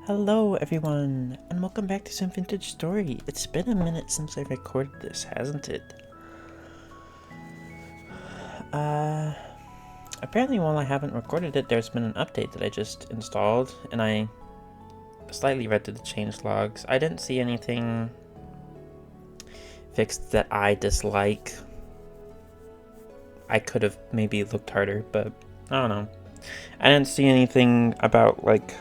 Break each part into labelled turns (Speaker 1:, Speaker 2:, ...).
Speaker 1: Hello everyone, and welcome back to some vintage story. It's been a minute since I recorded this, hasn't it? Apparently while I haven't recorded it, there's been an update that I just installed, and I slightly read through the change logs. I didn't see anything fixed that I dislike. I could have maybe looked harder, but I don't know. I didn't see anything about, like,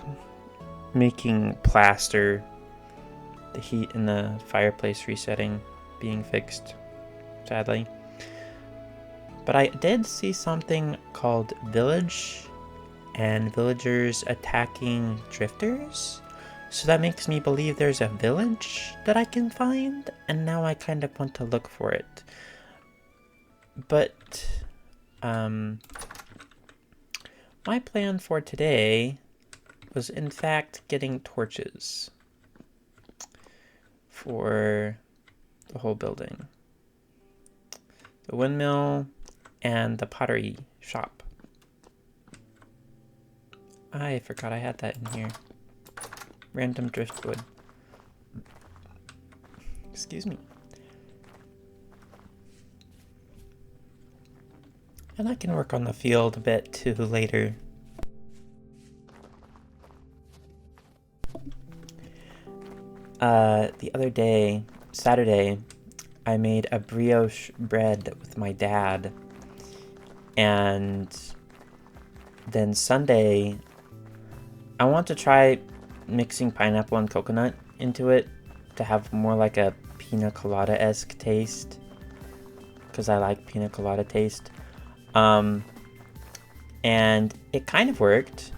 Speaker 1: making plaster, the heat in the fireplace resetting being fixed, sadly. But I did see something called Village and villagers attacking drifters. So that makes me believe there's a village that I can find, and now I kind of want to look for it. But, my plan for today was in fact getting torches for the whole building. The windmill and the pottery shop. I forgot I had that in here. Random driftwood. Excuse me. And I can work on the field a bit too later. The other day, Saturday, I made a brioche bread with my dad. And then Sunday, I want to try mixing pineapple and coconut into it to have more like a pina colada-esque taste, because I like pina colada taste. And it kind of worked.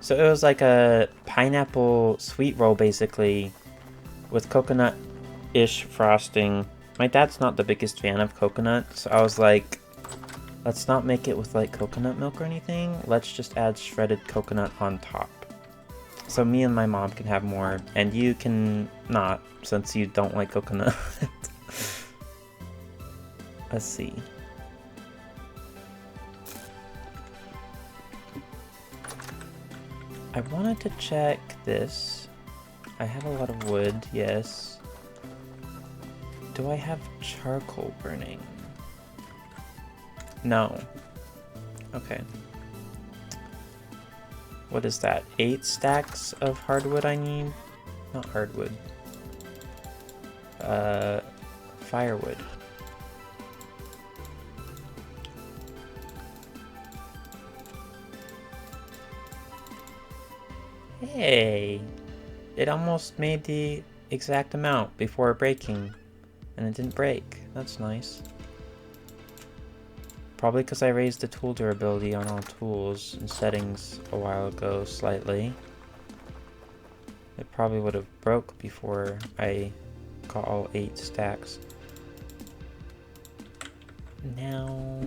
Speaker 1: So it was like a pineapple sweet roll, basically, with coconut-ish frosting. My dad's not the biggest fan of coconut, so I was like, let's not make it with like coconut milk or anything. Let's just add shredded coconut on top. So me and my mom can have more, and you can not, since you don't like coconut. Let's see. I wanted to check this. I have a lot of wood, yes. Do I have charcoal burning? No. Okay. What is that? 8 stacks of hardwood I need? Not hardwood. Firewood. Hey! It almost made the exact amount before breaking. And it didn't break. That's nice. Probably because I raised the tool durability on all tools and settings a while ago slightly. It probably would have broke before I got all 8 stacks. Now...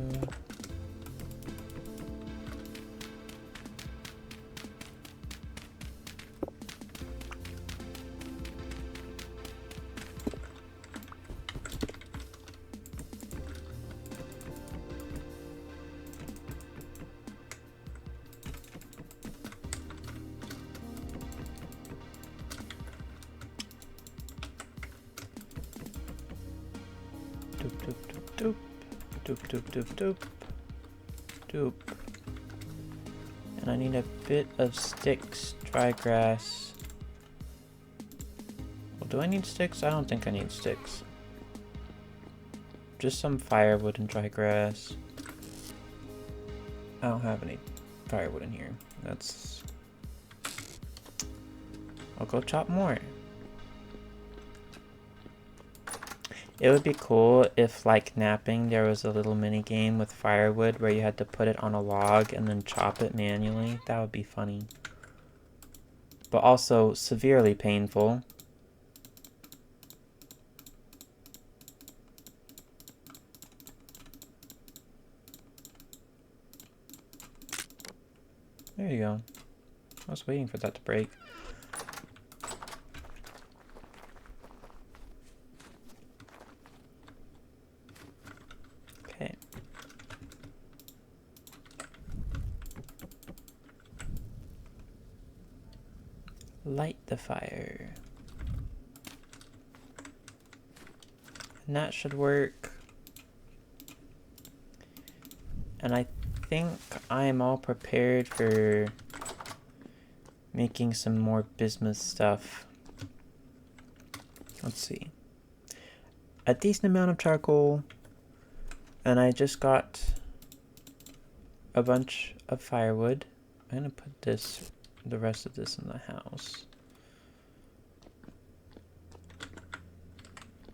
Speaker 1: doop, doop, doop, doop, doop, doop. And I need a bit of sticks, dry grass. Well, do I need sticks? I don't think I need sticks. Just some firewood and dry grass. I don't have any firewood in here. That's... I'll go chop more. It would be cool if, like napping, there was a little mini game with firewood where you had to put it on a log and then chop it manually. That would be funny. But also severely painful. There you go. I was waiting for that to break. Okay. light the fire. And that should work. And I think I am all prepared for making some more bismuth stuff. Let's see. A decent amount of charcoal, and I just got a bunch of firewood. I'm gonna put the rest of this in the house.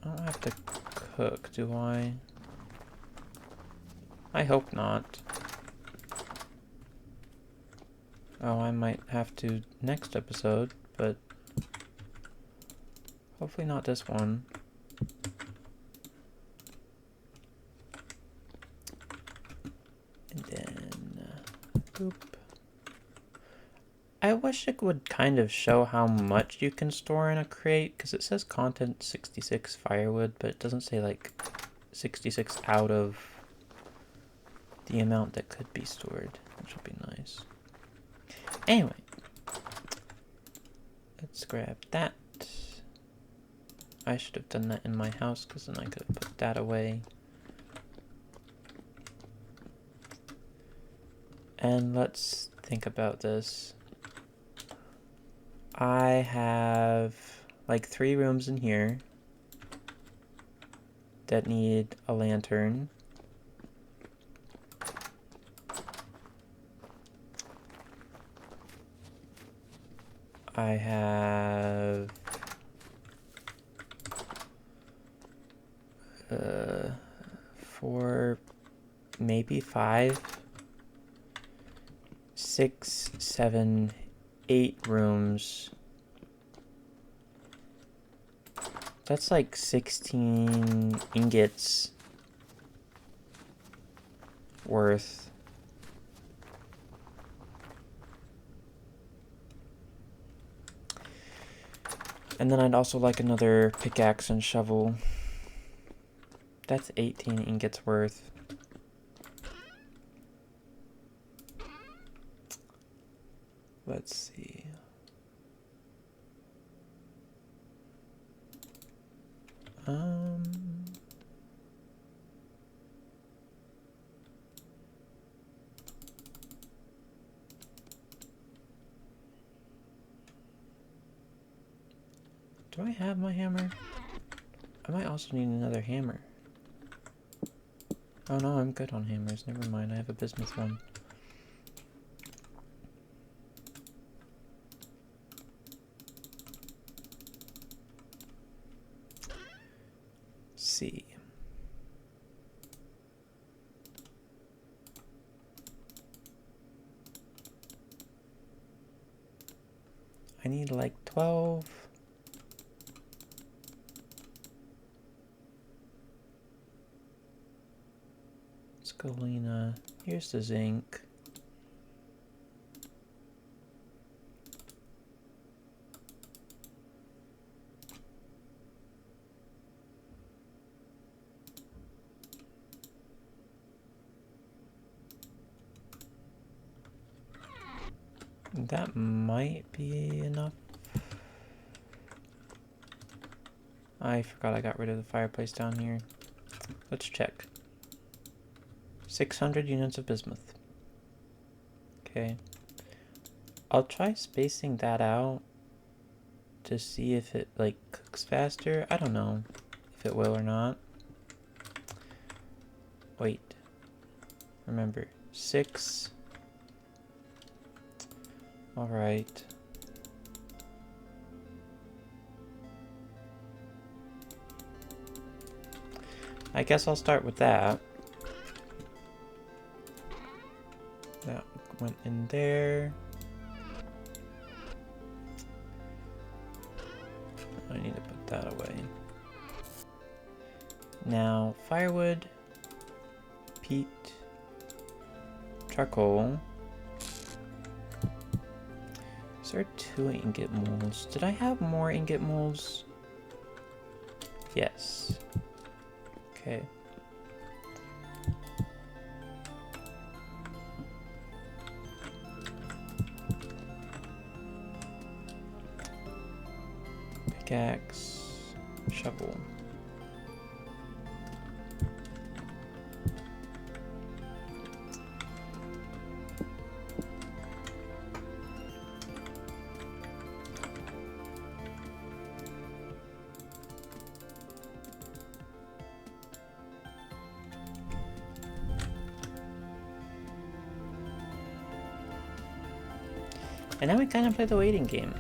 Speaker 1: I don't have to cook, do I? I hope not. Oh, I might have to next episode, but hopefully not this one. And then, boop. I wish it would kind of show how much you can store in a crate, because it says content 66 firewood, but it doesn't say like 66 out of the amount that could be stored, which would be nice. Anyway, let's grab that. I should have done that in my house, because then I could have put that away. And let's think about this. I have like 3 rooms in here that need a lantern. I have 4, maybe 5, 6, 7, 8 rooms. That's like 16 ingots worth. And then I'd also like another pickaxe and shovel. That's 18 ingots worth. Let's see. Do I have my hammer? I might also need another hammer. Oh no, I'm good on hammers. Never mind, I have a bismuth one. Let's see. I need like 12. Scalina. Here's the zinc. That might be enough. I forgot I got rid of the fireplace down here. Let's check. 600 units of bismuth. Okay. I'll try spacing that out to see if it like cooks faster. I don't know if it will or not. Wait. Remember, 6. All right. I guess I'll start with that. That went in there. I need to put that away. Now, firewood, peat, charcoal. Is there 2 ingot molds? Did I have more ingot molds? Yes. Okay. pickaxe, shovel. And now we kind of play the waiting game.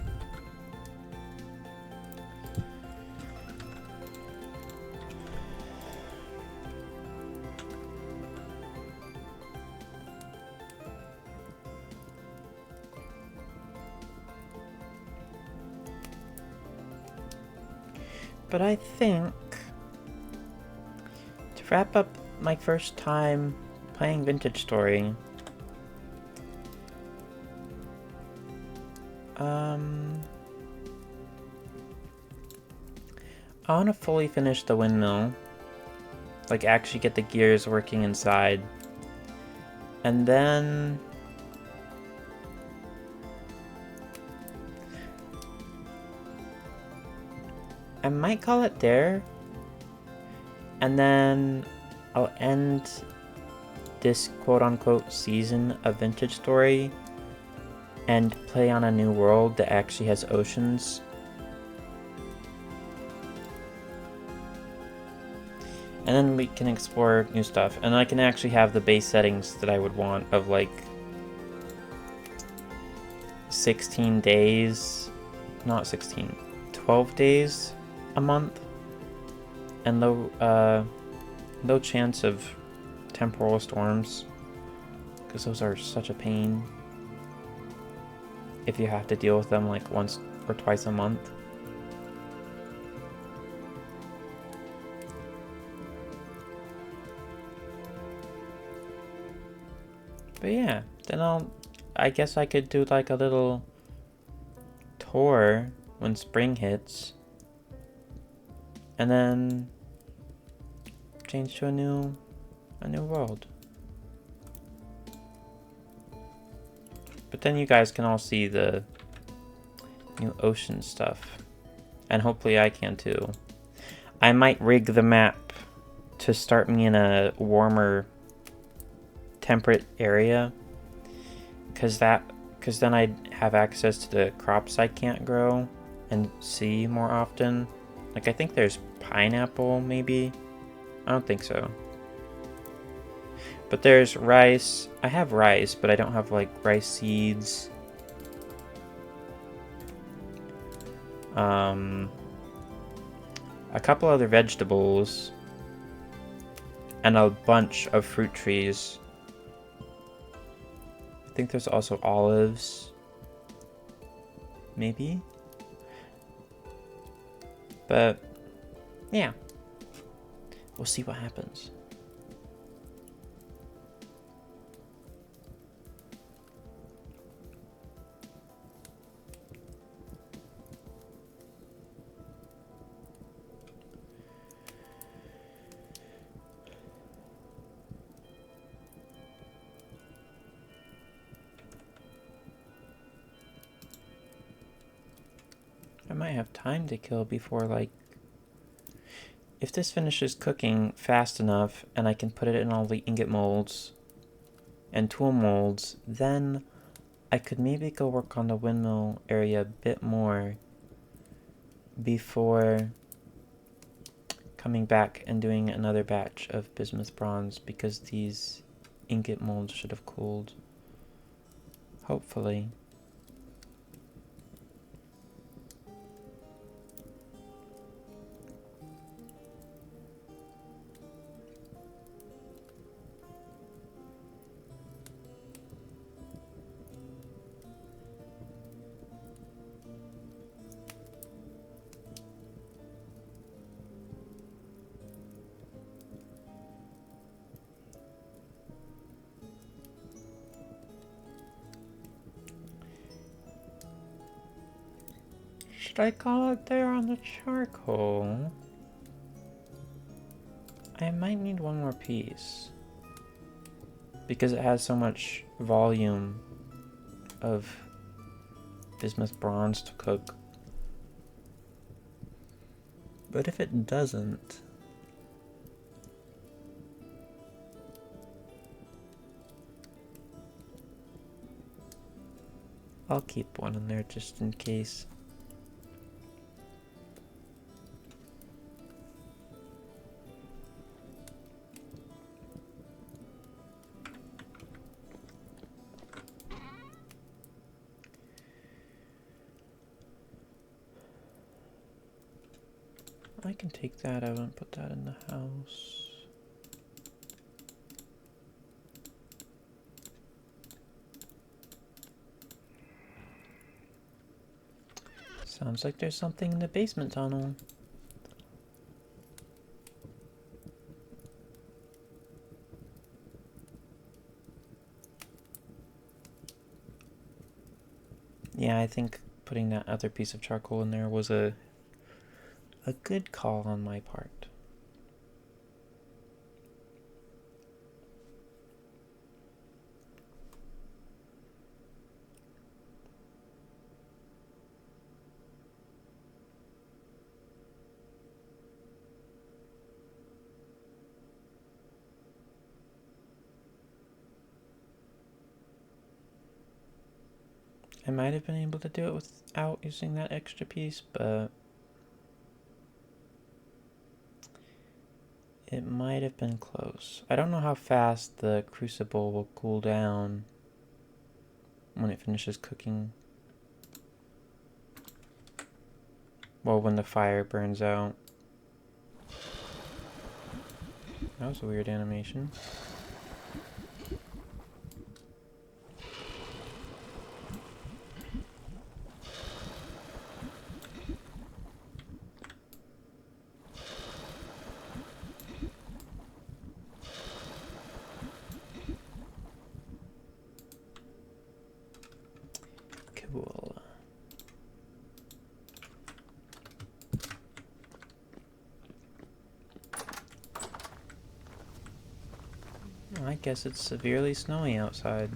Speaker 1: But I think to wrap up my first time playing Vintage Story, I want to fully finish the windmill, like actually get the gears working inside, and then I might call it there, and then I'll end this quote-unquote season of Vintage Story and play on a new world that actually has oceans. And then we can explore new stuff, and I can actually have the base settings that I would want of like 16 days, not 16, 12 days a month, and low chance of temporal storms, because those are such a pain if you have to deal with them like once or twice a month. But yeah, then I guess I could do like a little tour when spring hits, and then change to a new world. But then you guys can all see the new ocean stuff, and hopefully I can too. I might rig the map to start me in a warmer, temperate area, because then I'd have access to the crops I can't grow and see more often. Like I think there's pineapple, maybe. I don't think so. But there's rice. I have rice, but I don't have like rice seeds. A couple other vegetables, and a bunch of fruit trees. I think there's also olives, maybe. But yeah, we'll see what happens. I might have time to kill before, like, if this finishes cooking fast enough and I can put it in all the ingot molds and tool molds, then I could maybe go work on the windmill area a bit more before coming back and doing another batch of bismuth bronze, because these ingot molds should have cooled. Hopefully. Should I call it there on the charcoal? I might need one more piece, because it has so much volume of bismuth bronze to cook. But if it doesn't, I'll keep one in there just in case. I can take that out and put that in the house. Sounds like there's something in the basement tunnel. Yeah, I think putting that other piece of charcoal in there was a good call on my part. I might have been able to do it without using that extra piece, but it might have been close. I don't know how fast the crucible will cool down when it finishes cooking. Well, when the fire burns out. That was a weird animation. Cool. I guess it's severely snowy outside.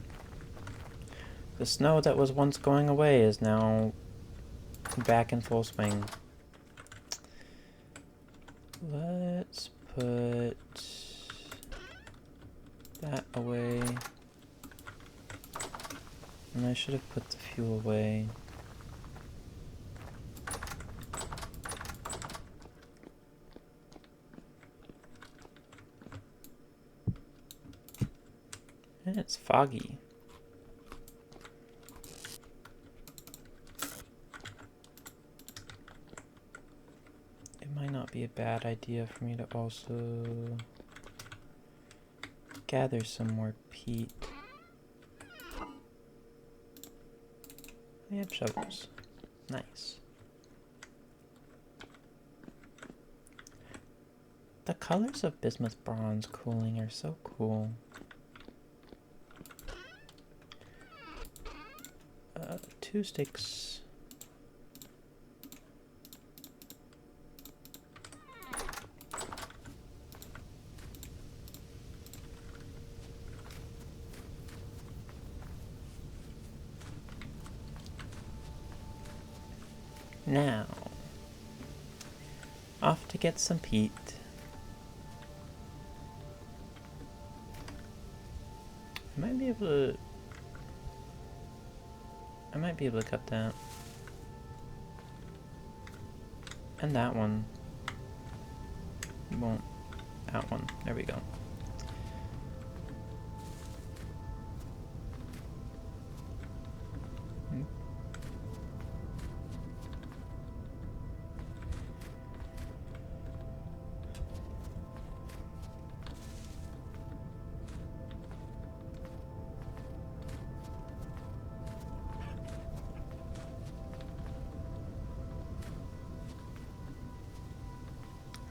Speaker 1: The snow that was once going away is now back in full swing. Let's put that away. And I should have put the fuel away. And it's foggy. It might not be a bad idea for me to also gather some more peat. I have shovels. Nice. The colors of bismuth bronze cooling are so cool. 2 sticks. Now, off to get some peat. I might be able to cut that. And that one. Won't. That one. There we go.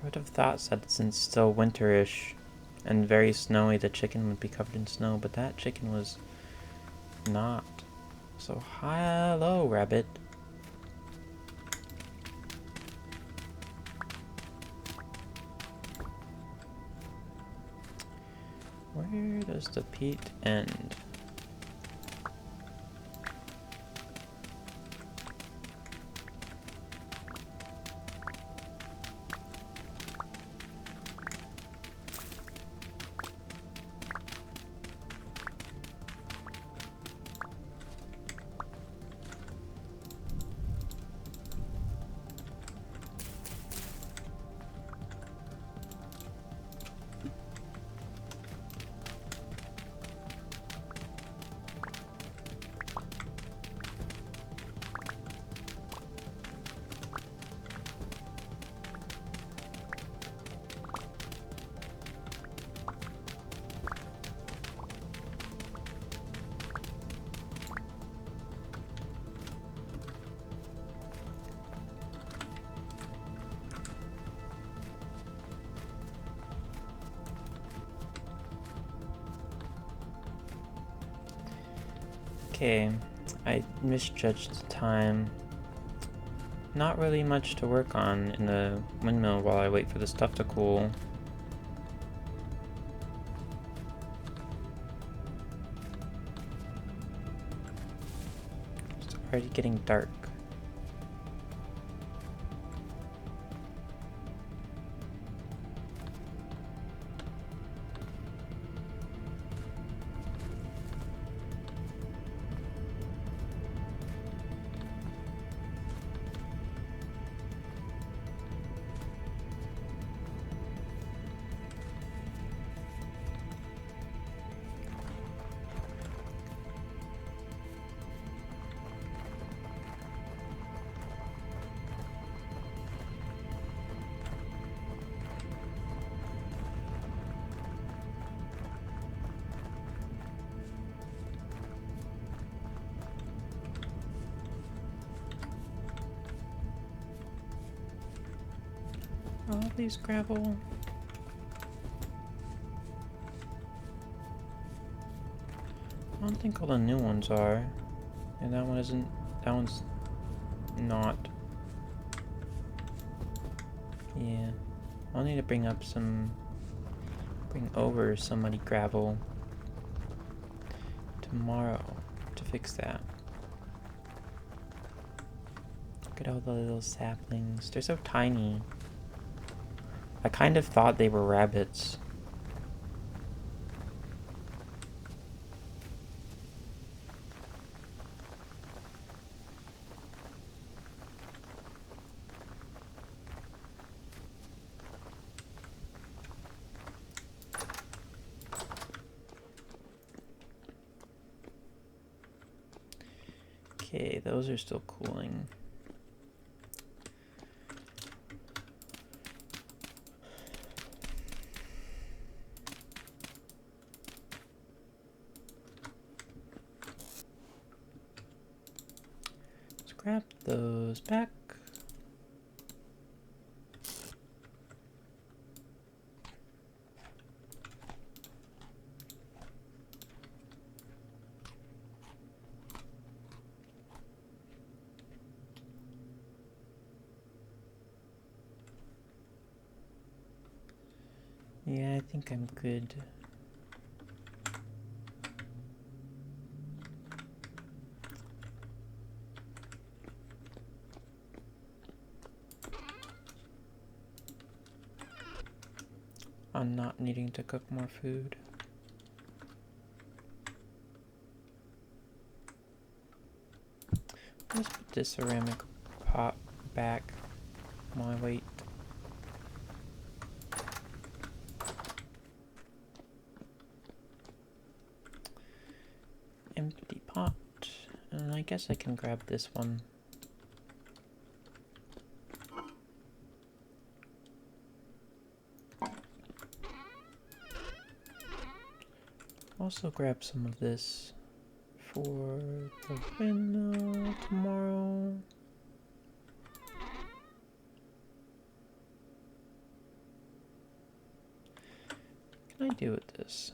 Speaker 1: I would have thought that since it's still winterish and very snowy, the chicken would be covered in snow, but that chicken was not. So, hello, rabbit. Where does the peat end? Okay, I misjudged the time. Not really much to work on in the windmill while I wait for the stuff to cool. It's already getting dark. All these gravel. I don't think all the new ones are. And that one isn't. That one's not. Yeah. I'll need to bring over some muddy gravel tomorrow to fix that. Look at all the little saplings. They're so tiny. I kind of thought they were rabbits. Okay, those are still cooling. Let's grab those back. Yeah, I think I'm good. On not needing to cook more food. Let's put this ceramic pot back while I wait. Empty pot. And I guess I can grab this one. Also grab some of this for the window tomorrow. What can I do with this?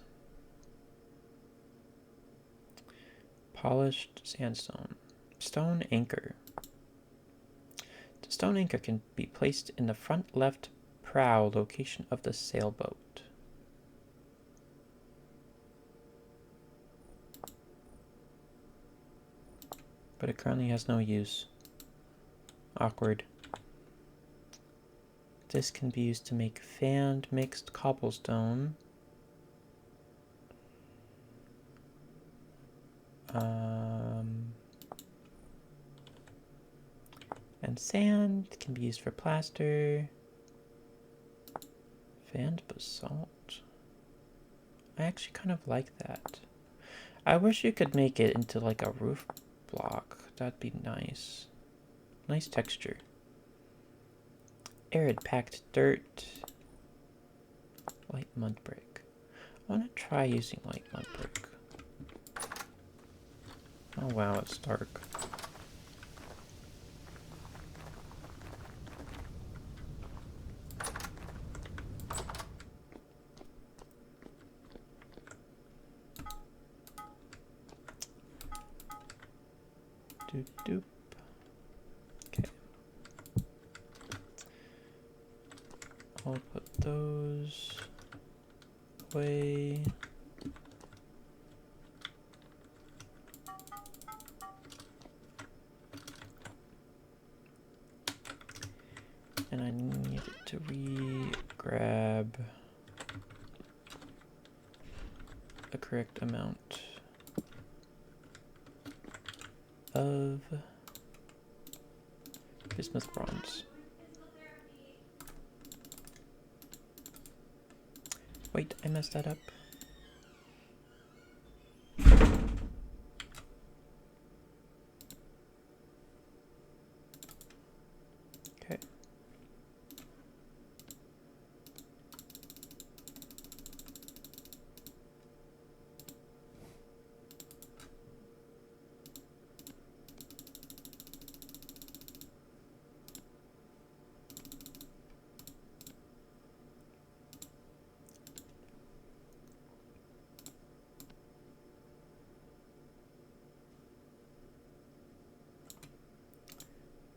Speaker 1: Polished sandstone. Stone anchor. The stone anchor can be placed in the front left prow location of the sailboat. But it currently has no use. Awkward. This can be used to make fanned mixed cobblestone. And sand can be used for plaster. Fanned basalt. I actually kind of like that. I wish you could make it into like a roof block. That'd be nice. Nice texture. Arid packed dirt. Light mud brick. I want to try using light mud brick. Oh wow, it's dark. I'll put those away. And I need to grab the correct amount of bismuth bronze. Wait, I messed that up. Okay.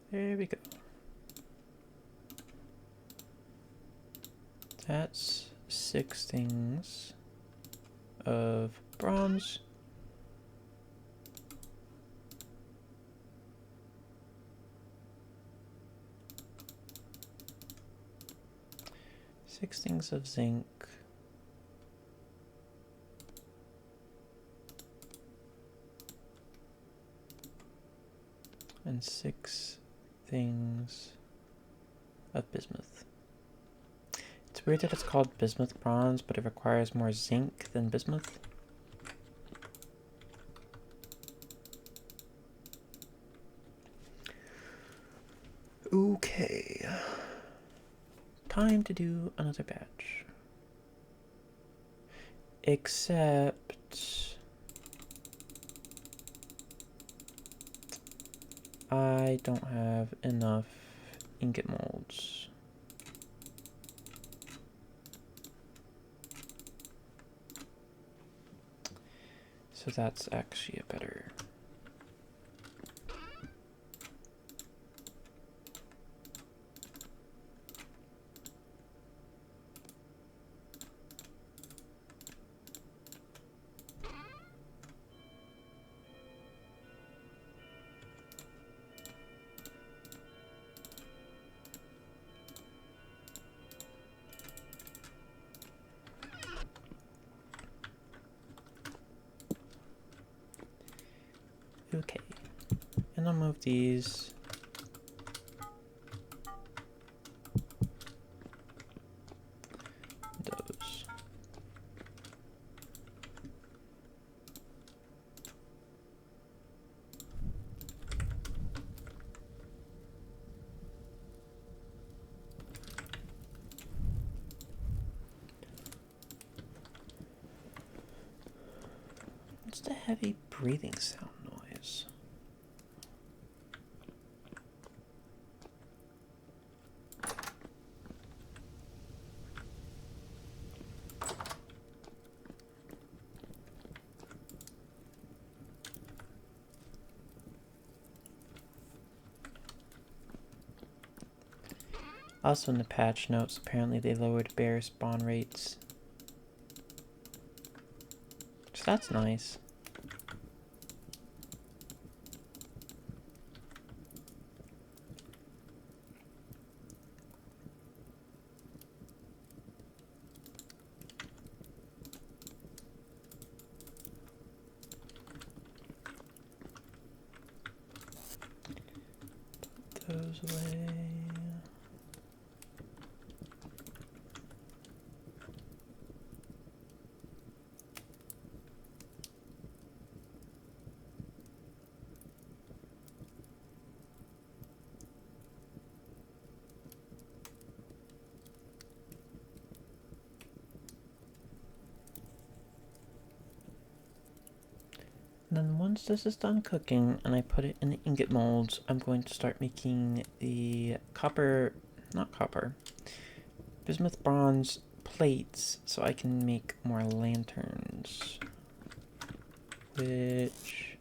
Speaker 1: There we go. That's 6 things of bronze. Six things of zinc. And 6 things of bismuth. It's weird that it's called bismuth bronze, but it requires more zinc than bismuth. Okay. Time to do another batch. Except I don't have enough ingot molds. So that's actually a better. Okay, and I'll move these. Those. What's the heavy breathing sound noise? Also in the patch notes, apparently they lowered bear spawn rates. So that's nice. Put those away. And then once this is done cooking and I put it in the ingot molds, I'm going to start making the bismuth bronze plates so I can make more lanterns. Which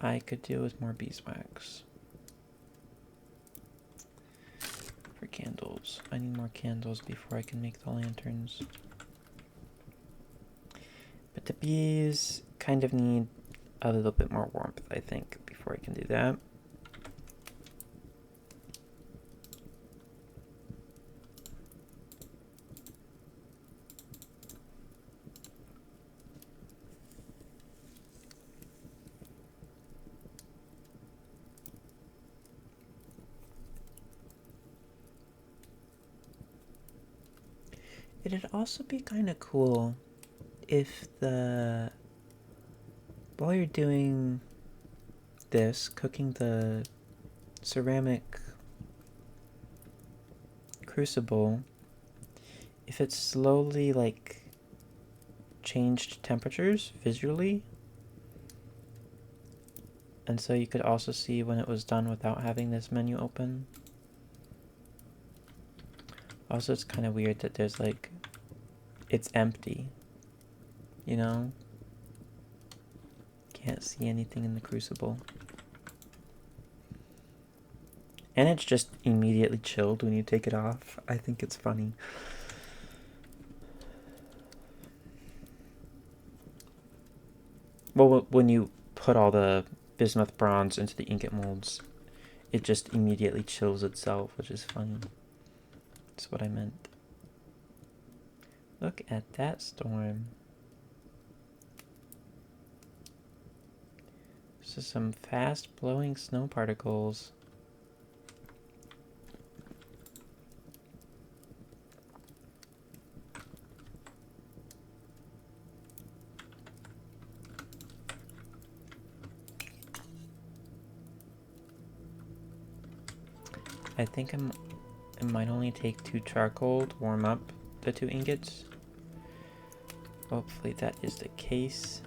Speaker 1: I could do with more beeswax. candles. I need more candles before I can make the lanterns. But the bees kind of need a little bit more warmth, I think, before I can do that. It'd also be kind of cool if while you're doing this, cooking the ceramic crucible, if it slowly, like, changed temperatures visually, and so you could also see when it was done without having this menu open. Also, it's kind of weird that there's, like, it's empty, you know? Can't see anything in the crucible. And it's just immediately chilled when you take it off. I think it's funny. Well, when you put all the bismuth bronze into the ingot molds, it just immediately chills itself, which is funny. That's what I meant. Look at that storm. This is some fast blowing snow particles. I think it might only take 2 charcoal to warm up the 2 ingots. Hopefully that is the case.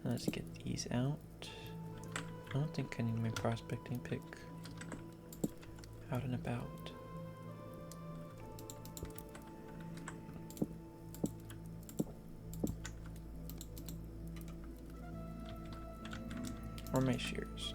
Speaker 1: Let's get these out. I don't think I need my prospecting pick out and about. Or my shears.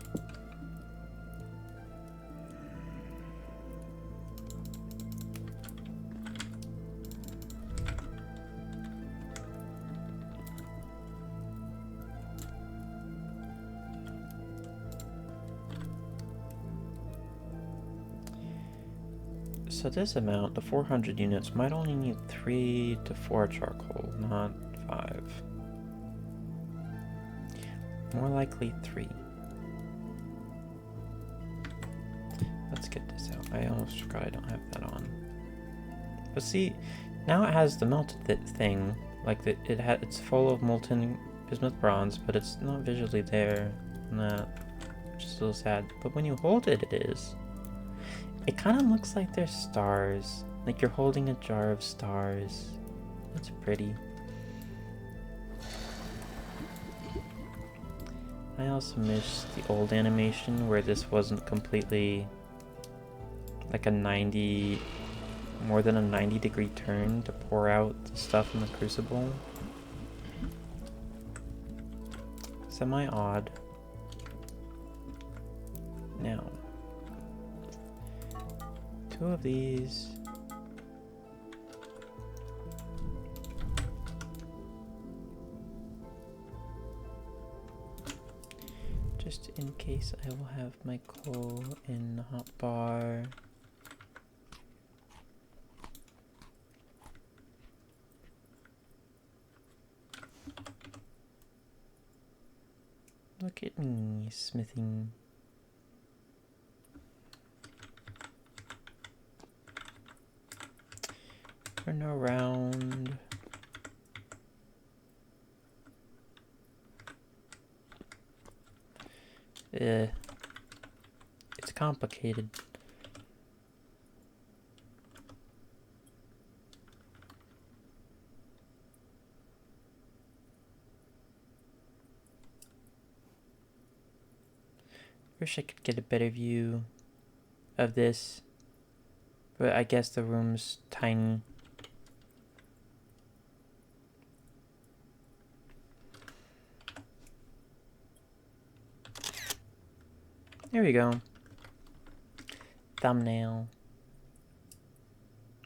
Speaker 1: So this amount, the 400 units, might only need 3 to 4 charcoal, not 5. More likely 3. Let's get this out. I almost forgot I don't have that on. But see, now it has the melted thing. Like, it's full of molten bismuth bronze, but it's not visually there. And that, which is a little sad. But when you hold it, it is. It kind of looks like they're stars. Like you're holding a jar of stars. That's pretty. I also miss the old animation where this wasn't completely like a 90, more than a 90-degree turn to pour out the stuff in the crucible. Semi-odd. Now, 2 of these. Just in case I will have my coal in the hot bar. Look at me smithing. Turn around. It's complicated. Wish I could get a better view of this, but I guess the room's tiny. There we go. thumbnail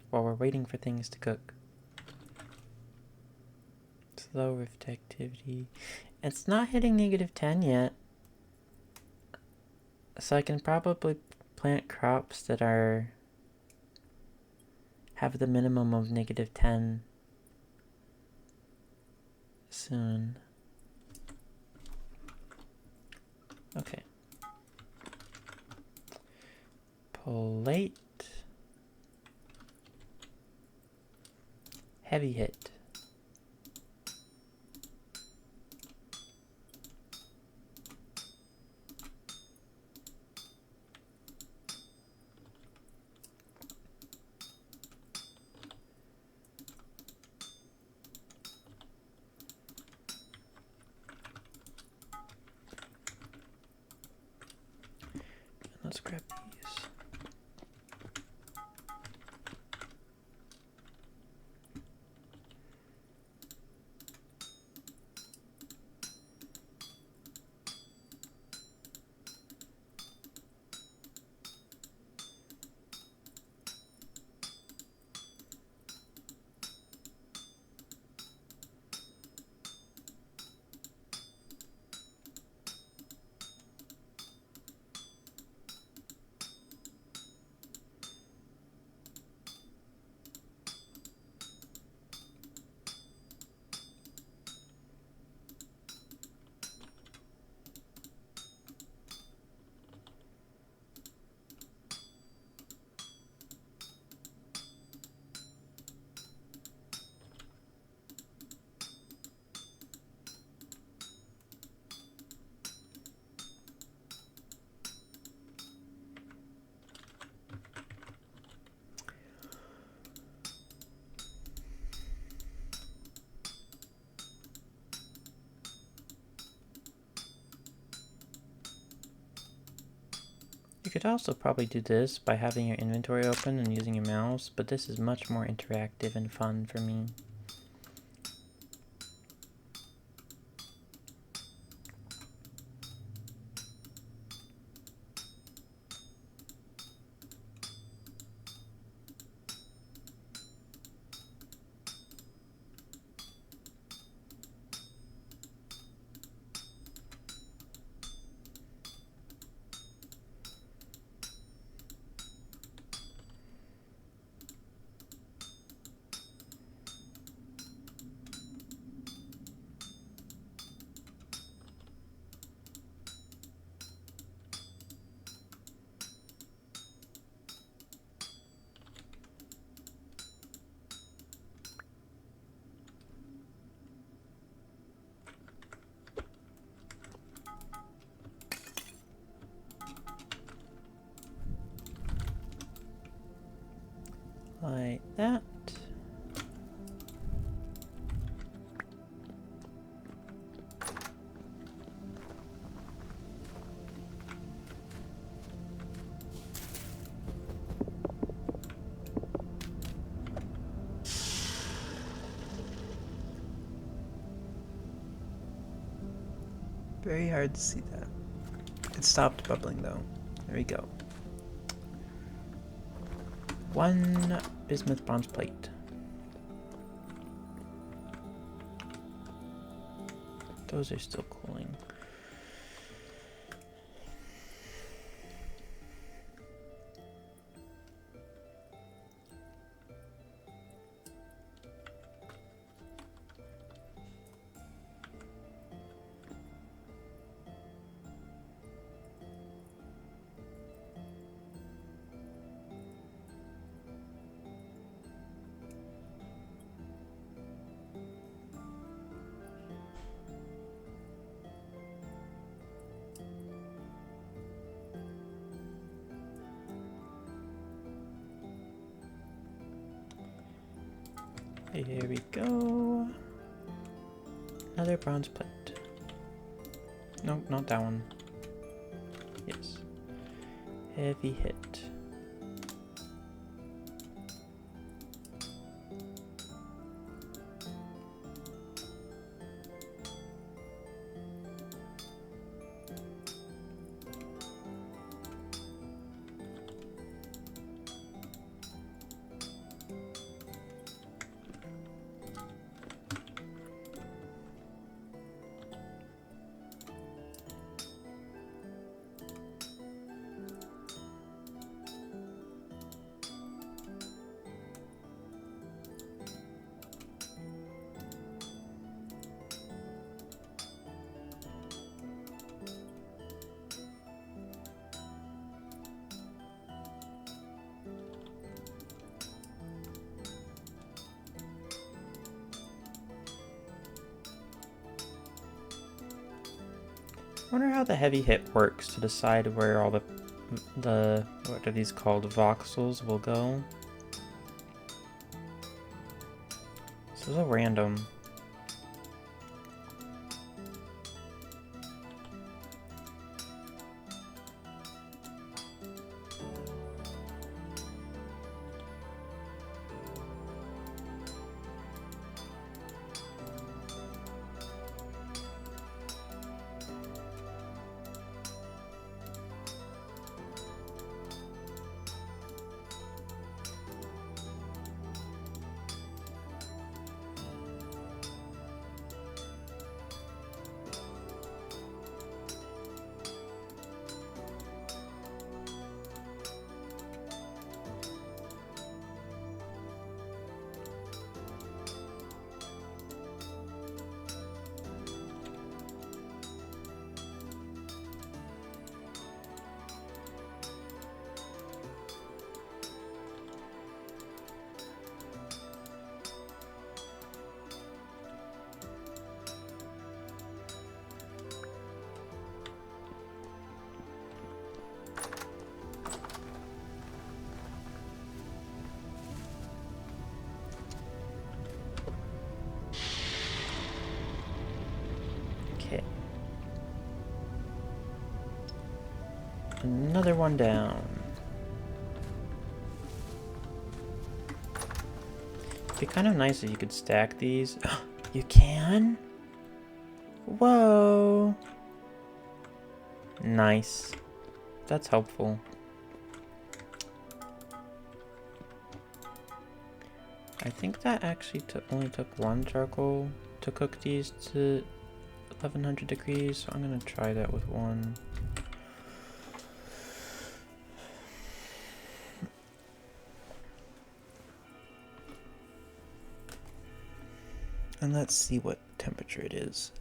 Speaker 1: while we're waiting for things to cook. Slow rift activity. It's not hitting -10 yet. So I can probably plant crops that have the minimum of -10 soon. Okay. Plate. Heavy hit. Let's grab these. You could also probably do this by having your inventory open and using your mouse, but this is much more interactive and fun for me. Like that. Very hard to see that. It stopped bubbling though. There we go. 1 bismuth bronze plate. Those are still cooling. Here we go. Another bronze plate. No, not that one. Yes. Heavy hit. I wonder how the heavy hit works to decide where all the what are these called, voxels will go. This is a random. Okay. Another one down. It'd be kind of nice if you could stack these. You can? Whoa. Nice. That's helpful. I think that actually only took one charcoal to cook these to 1100 degrees, so I'm gonna try that with one. And let's see what temperature it is.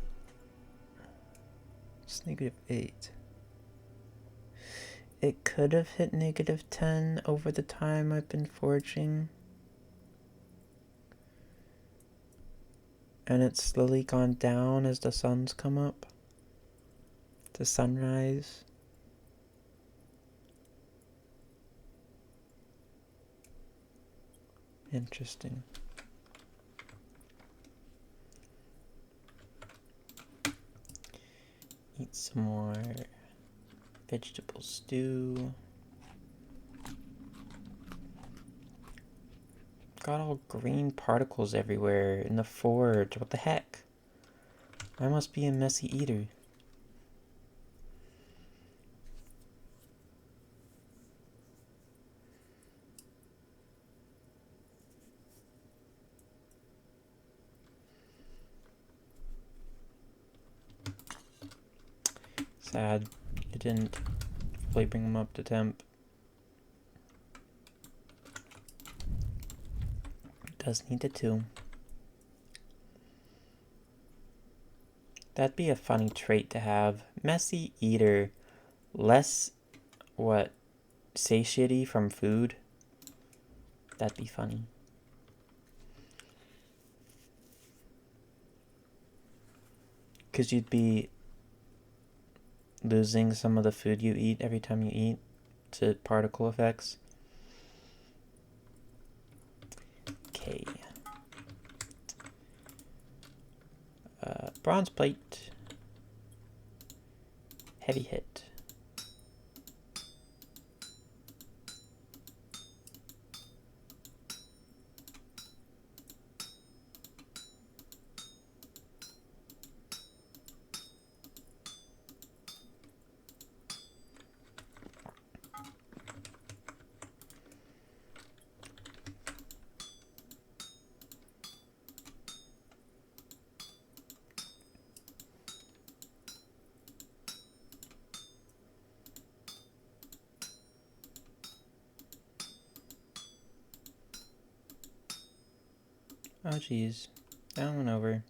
Speaker 1: It's -8. It could have hit -10 over the time I've been forging. And it's slowly gone down as the sun's come up. The sunrise. Interesting. Eat some more vegetable stew. Got all green particles everywhere in the forge. What the heck? I must be a messy eater. Sad. It didn't fully bring them up to temp. Does need it too. That'd be a funny trait to have. Messy eater. Less, what, satiety from food? That'd be funny. Because you'd be losing some of the food you eat every time you eat to particle effects. Okay. Bronze plate. Heavy hit. Oh geez, down and over.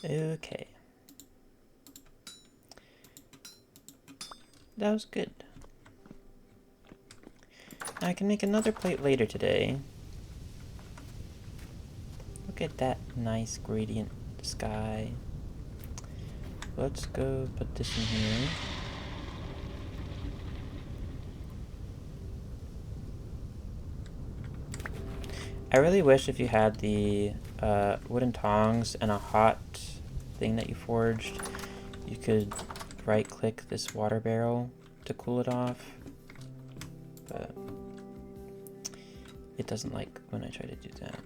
Speaker 1: Okay. That was good. I can make another plate later today. Look at that nice gradient sky. Let's go put this in here. I really wish if you had the wooden tongs and a hot thing that you forged, you could right-click this water barrel to cool it off, but it doesn't like when I try to do that.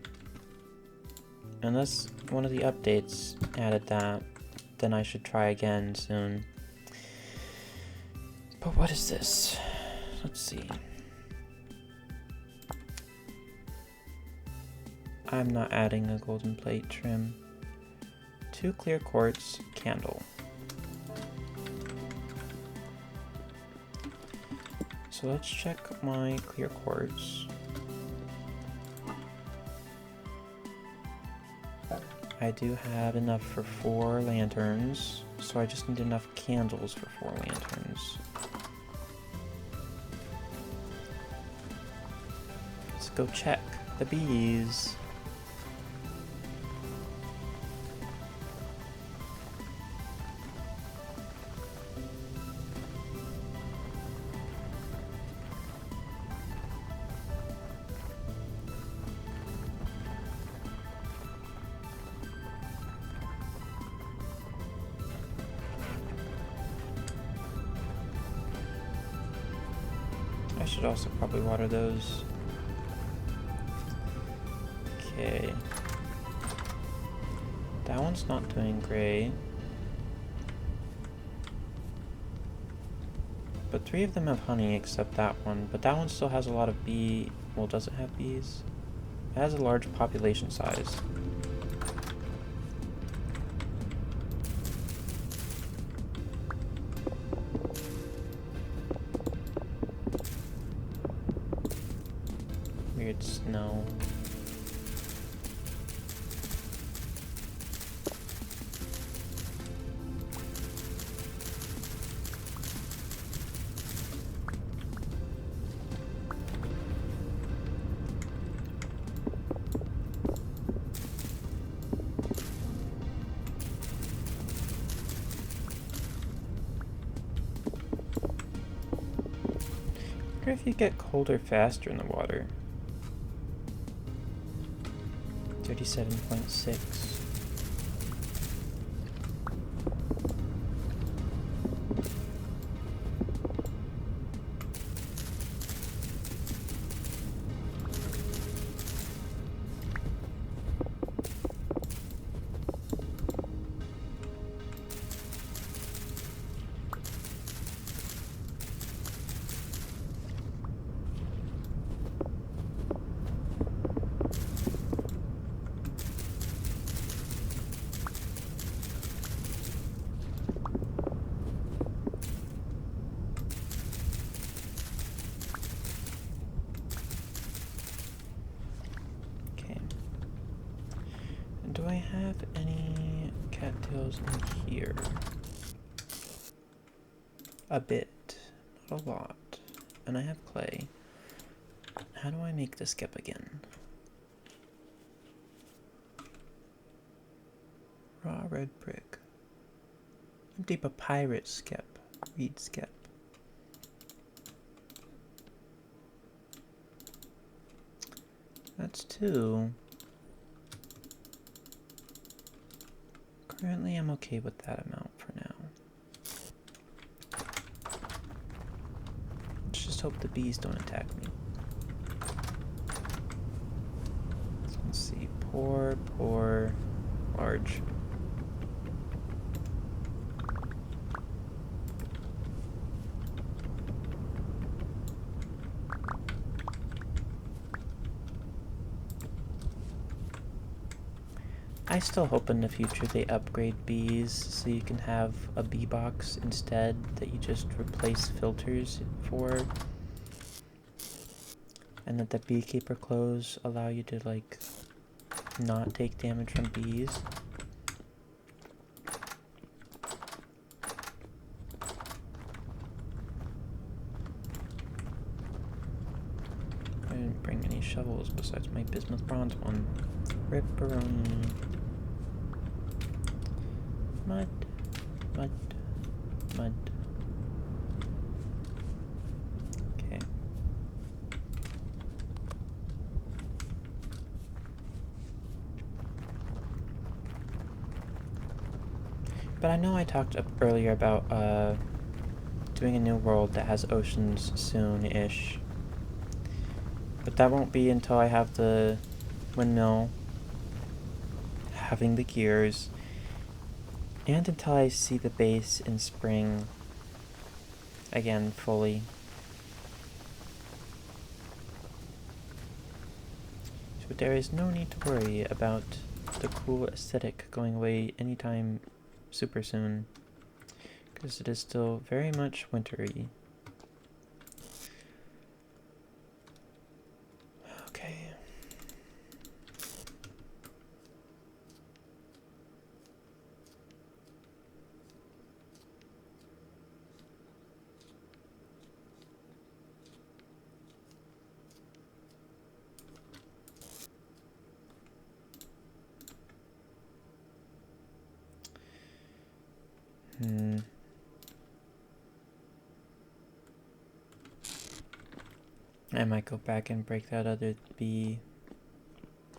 Speaker 1: Unless one of the updates added that, then I should try again soon. But what is this? Let's see. I'm not adding a golden plate trim. 2 clear quartz candle. So let's check my clear quartz. I do have enough for 4 lanterns, so I just need enough candles for 4 lanterns. Let's go check the bees. I should also probably water those. Okay. That one's not doing great. But 3 of them have honey except that one. But that one still has a lot of bee... Well, does it have bees? It has a large population size. Weird snow. I wonder if you get colder faster in the water. 37.6. Do I have any cattails in here? A bit, not a lot. And I have clay. How do I make the skip again? Raw red brick. Empty papyrus skip. Reed skip. That's 2. Currently, I'm okay with that amount for now. Let's just hope the bees don't attack me. Let's see. Pour, large. I still hope in the future they upgrade bees so you can have a bee box instead that you just replace filters for, and that the beekeeper clothes allow you to like not take damage from bees. didn't bring any shovels besides my bismuth bronze one. Ripperoni. Mud. Mud. Mud. Okay. But I know I talked earlier about doing a new world that has oceans soon-ish. But that won't be until I have the windmill, having the gears, and until I see the base in spring again fully. So there is no need to worry about the cool aesthetic going away anytime super soon, because it is still very much wintry. Okay. I might go back and break that other bee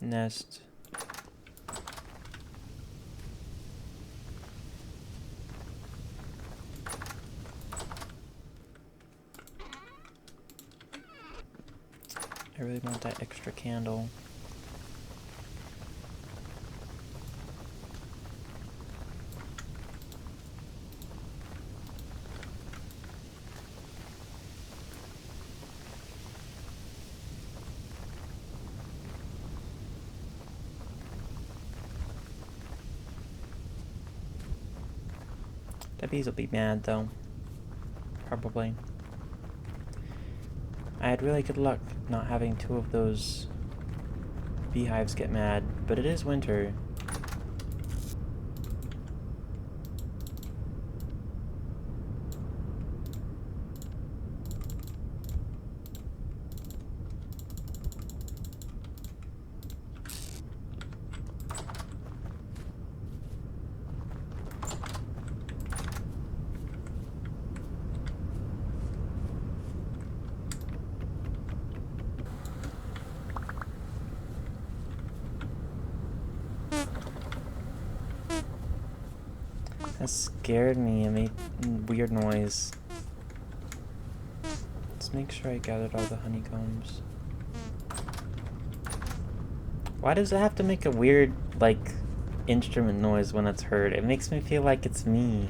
Speaker 1: nest. I really want that extra candle. The bees will be mad though. Probably. I had really good luck not having two of those beehives get mad, but it is winter. That scared me. It made weird noise. Let's make sure I gathered all the honeycombs. Why does it have to make a weird, like, instrument noise when it's heard? It makes me feel like it's me.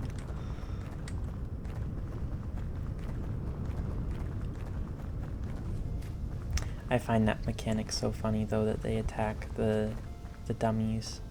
Speaker 1: I find that mechanic so funny, though, that they attack the dummies.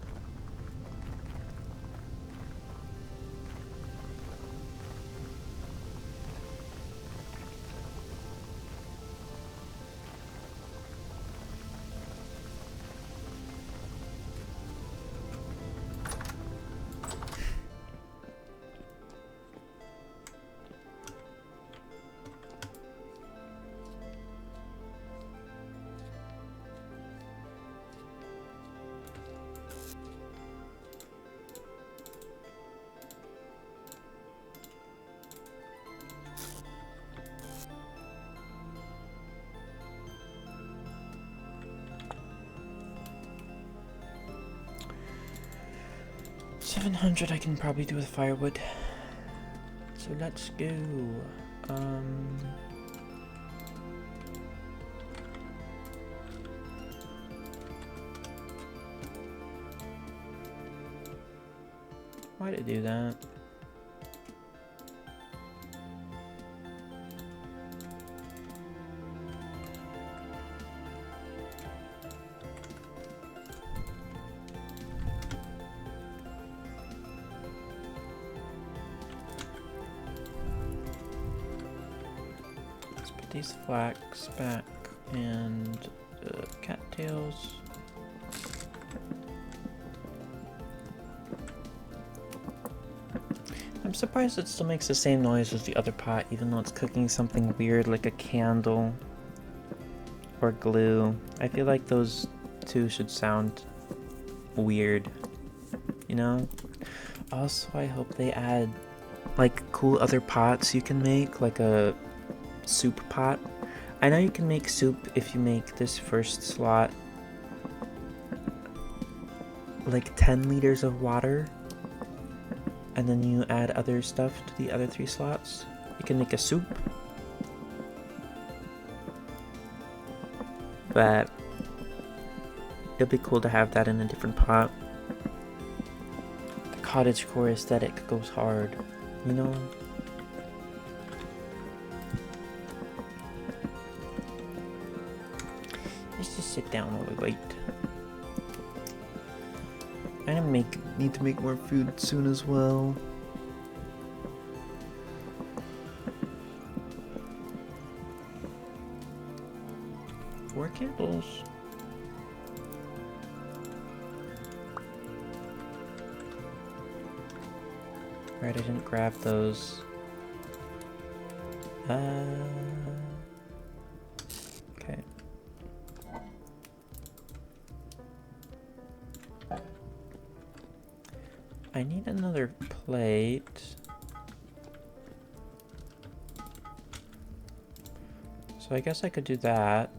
Speaker 1: $700 I can probably do with firewood. So let's go. Why'd it do that? These flax back and cattails. I'm surprised it still makes the same noise as the other pot, even though it's cooking something weird like a candle or glue. I feel like those two should sound weird, you know? Also, I hope they add like cool other pots you can make, like a soup pot. I know you can make soup if you make this first slot like 10 liters of water, and then you add other stuff to the other 3 slots. You can make a soup. But it'd be cool to have that in a different pot. The cottagecore aesthetic goes hard, you know? Let's just sit down while we wait. I need to make more food soon as well. 4 candles. Right, I didn't grab those. Okay. I need another plate. So I guess I could do that.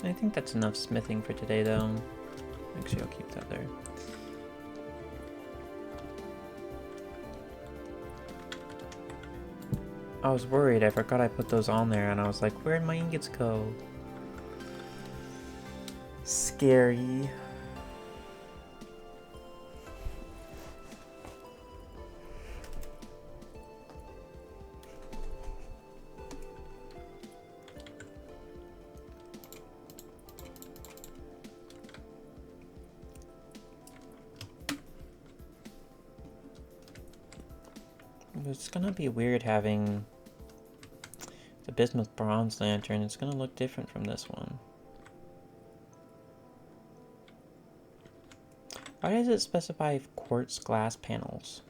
Speaker 1: I think that's enough smithing for today, though. Actually, I'll keep that there. I was worried. I forgot I put those on there, and I was like, where'd my ingots go? Scary. It's gonna be weird having the bismuth bronze lantern. It's gonna look different from this one. Why does it specify quartz glass panels?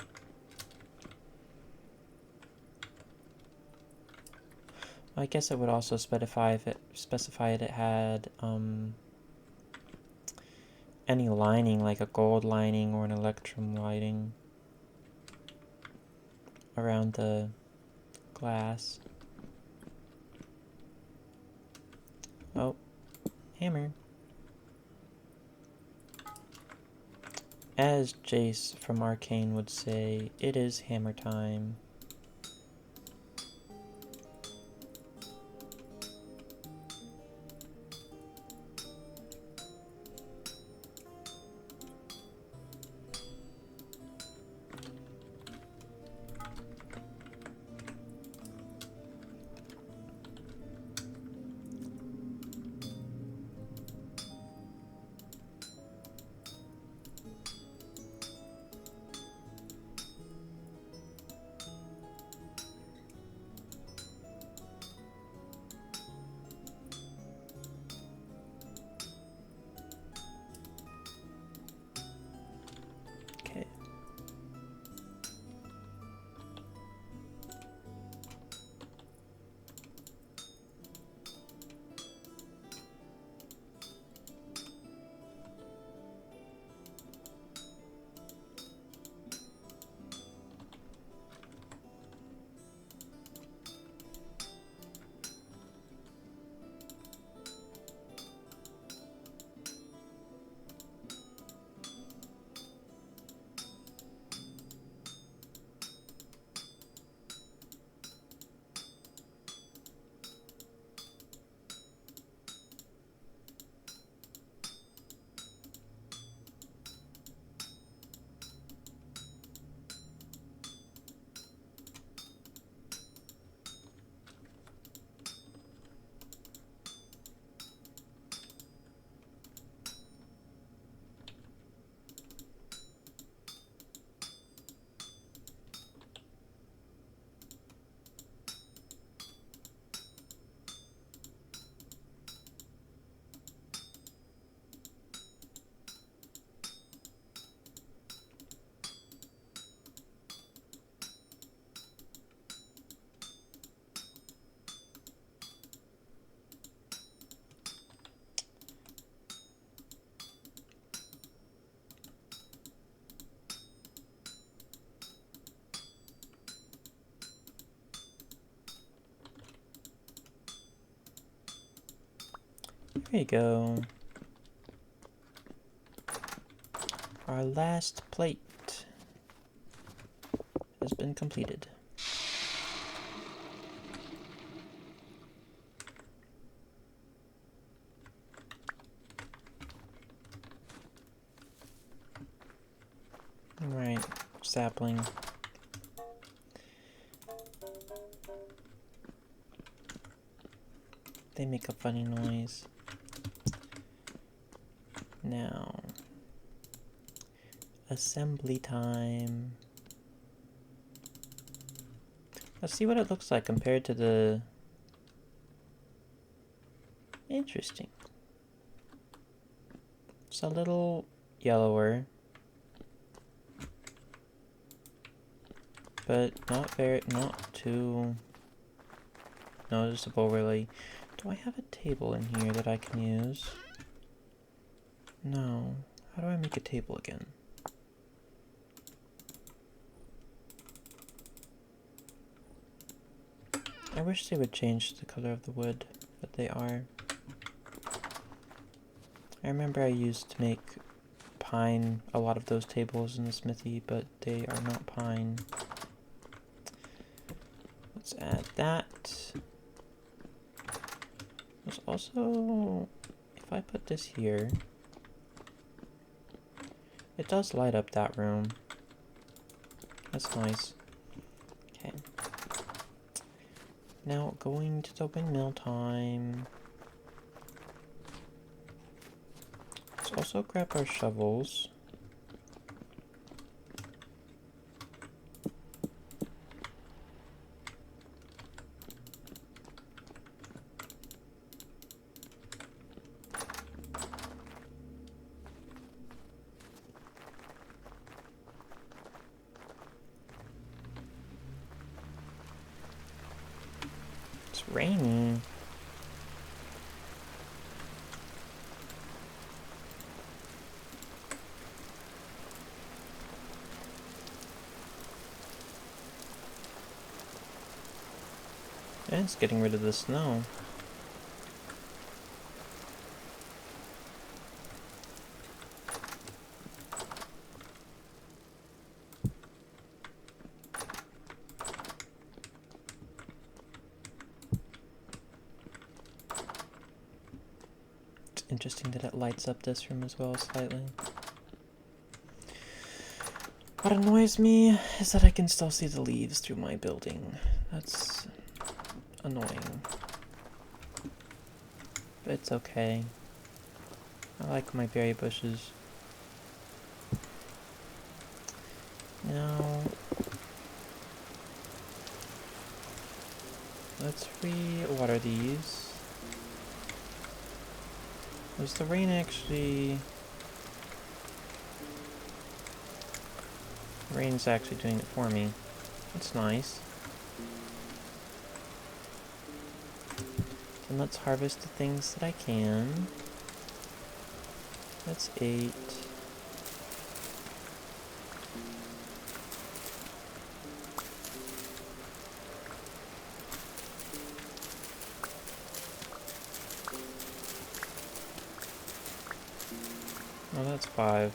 Speaker 1: I guess it would also specify if it had any lining, like a gold lining or an electrum lining around the glass. Oh, hammer. As Jace from Arcane would say, it is hammer time. Here you go. Our last plate has been completed. Alright, sapling. They make a funny noise. Now, assembly time. Let's see what it looks like compared to the... Interesting. It's a little yellower. But not too noticeable really. Do I have a table in here that I can use? No. How do I make a table again? I wish they would change the color of the wood, but they are. I remember I used to make pine, a lot of those tables in the smithy, but they are not pine. Let's add that. There's also, if I put this here, it does light up that room. That's nice. Okay. Now going to the windmill time. Let's also grab our shovels. It's raining. And it's getting rid of the snow. It's interesting that it lights up this room as well slightly. What annoys me is that I can still see the leaves through my building. That's annoying. But it's okay. I like my berry bushes. Now, let's re-water these. Was the rain actually... The rain's actually doing it for me. That's nice. And let's harvest the things that I can. That's 8. Oh, that's 5.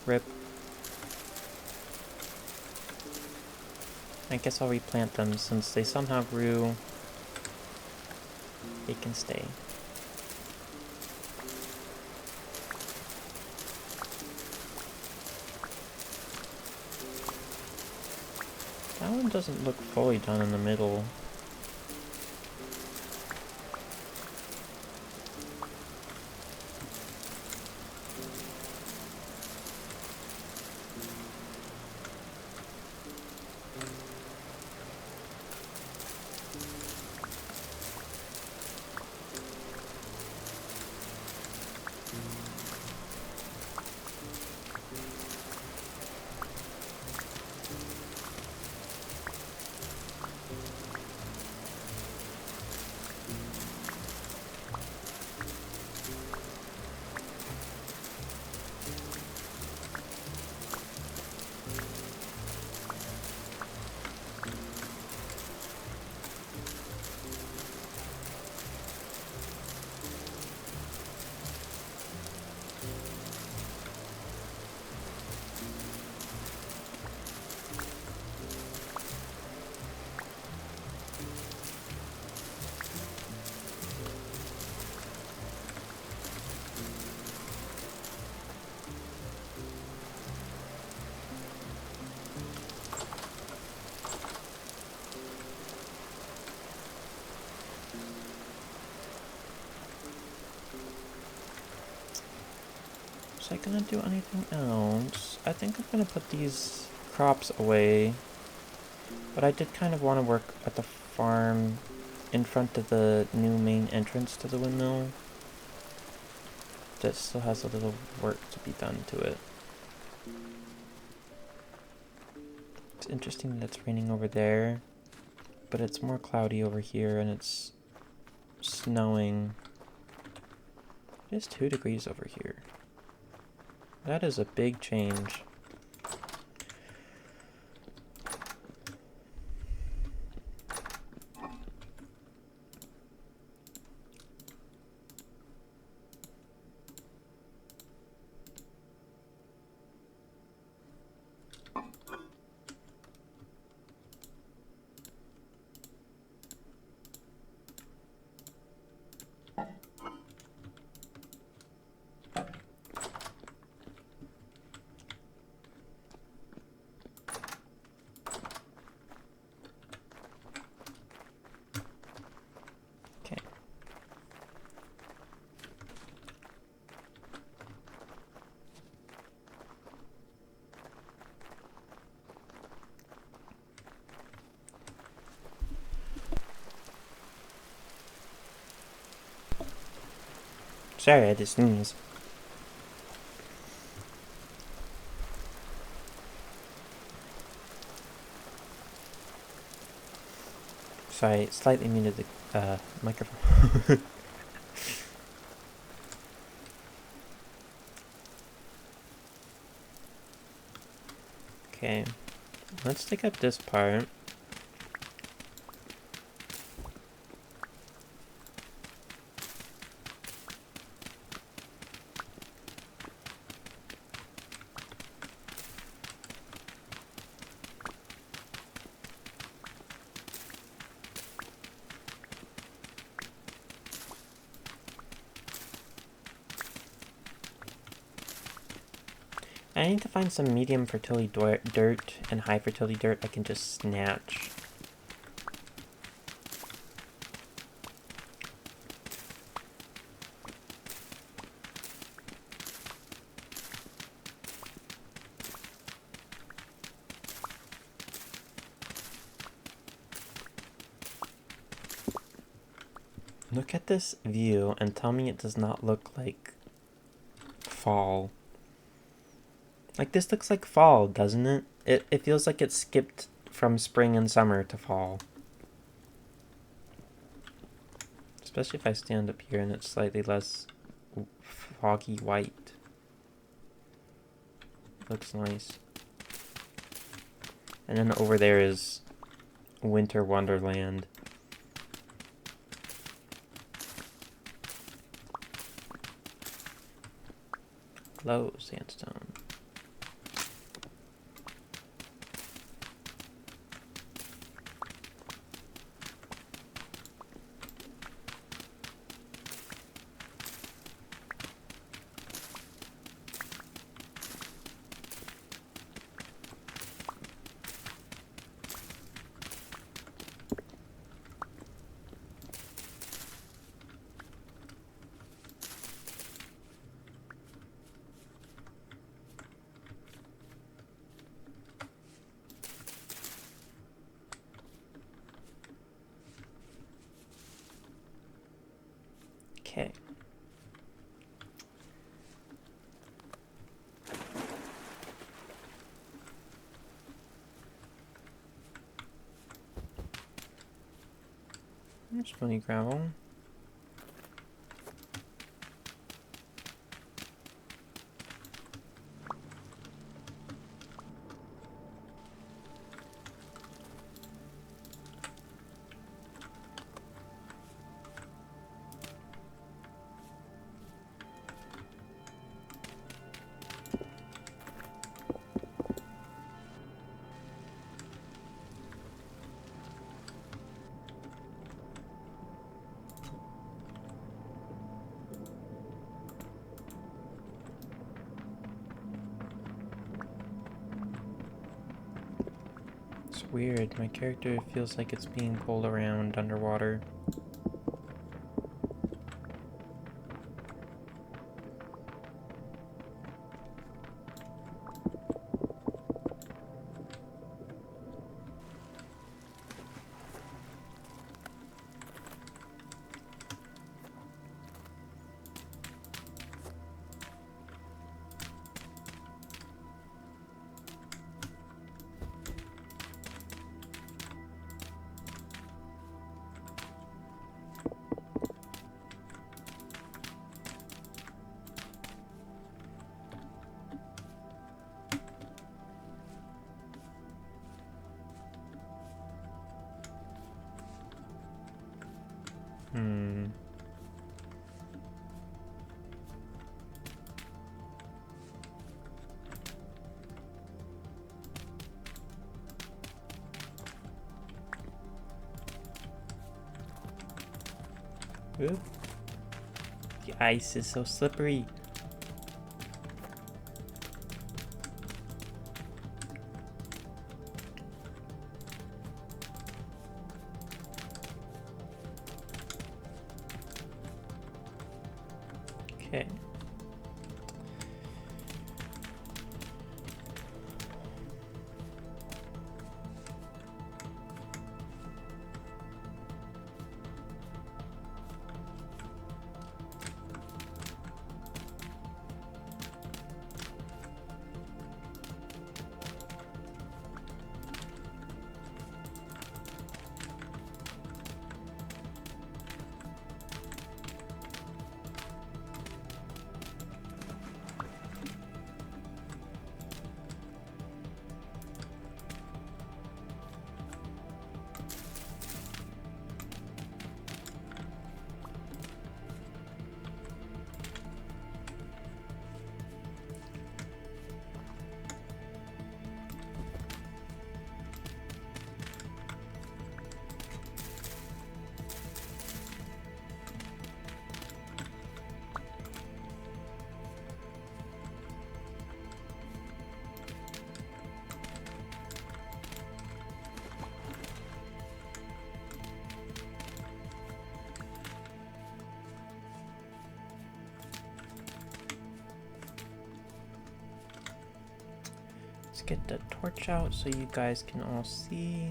Speaker 1: Rip. I guess I'll replant them since they somehow grew. They can stay. That one doesn't look fully done in the middle. Was I gonna do anything else? I think I'm gonna put these crops away. But I did kind of want to work at the farm in front of the new main entrance to the windmill. That still has a little work to be done to it. It's interesting that it's raining over there, but it's more cloudy over here and it's snowing. It is 2 degrees over here. That is a big change. Sorry, I had to sneeze. Sorry, slightly muted the microphone. Okay, let's take up this part. I need to find some medium fertility dirt and high fertility dirt I can just snatch. Look at this view and tell me it does not look like fall. Like, this looks like fall, doesn't it? It feels like it skipped from spring and summer to fall. Especially if I stand up here and it's slightly less foggy white. Looks nice. And then over there is Winter Wonderland. Low sandstone. Okay. There's plenty of gravel. It's weird, my character feels like it's being pulled around underwater. Hmm. Ooh. The ice is so slippery. Okay. Let's get the torch out so you guys can all see.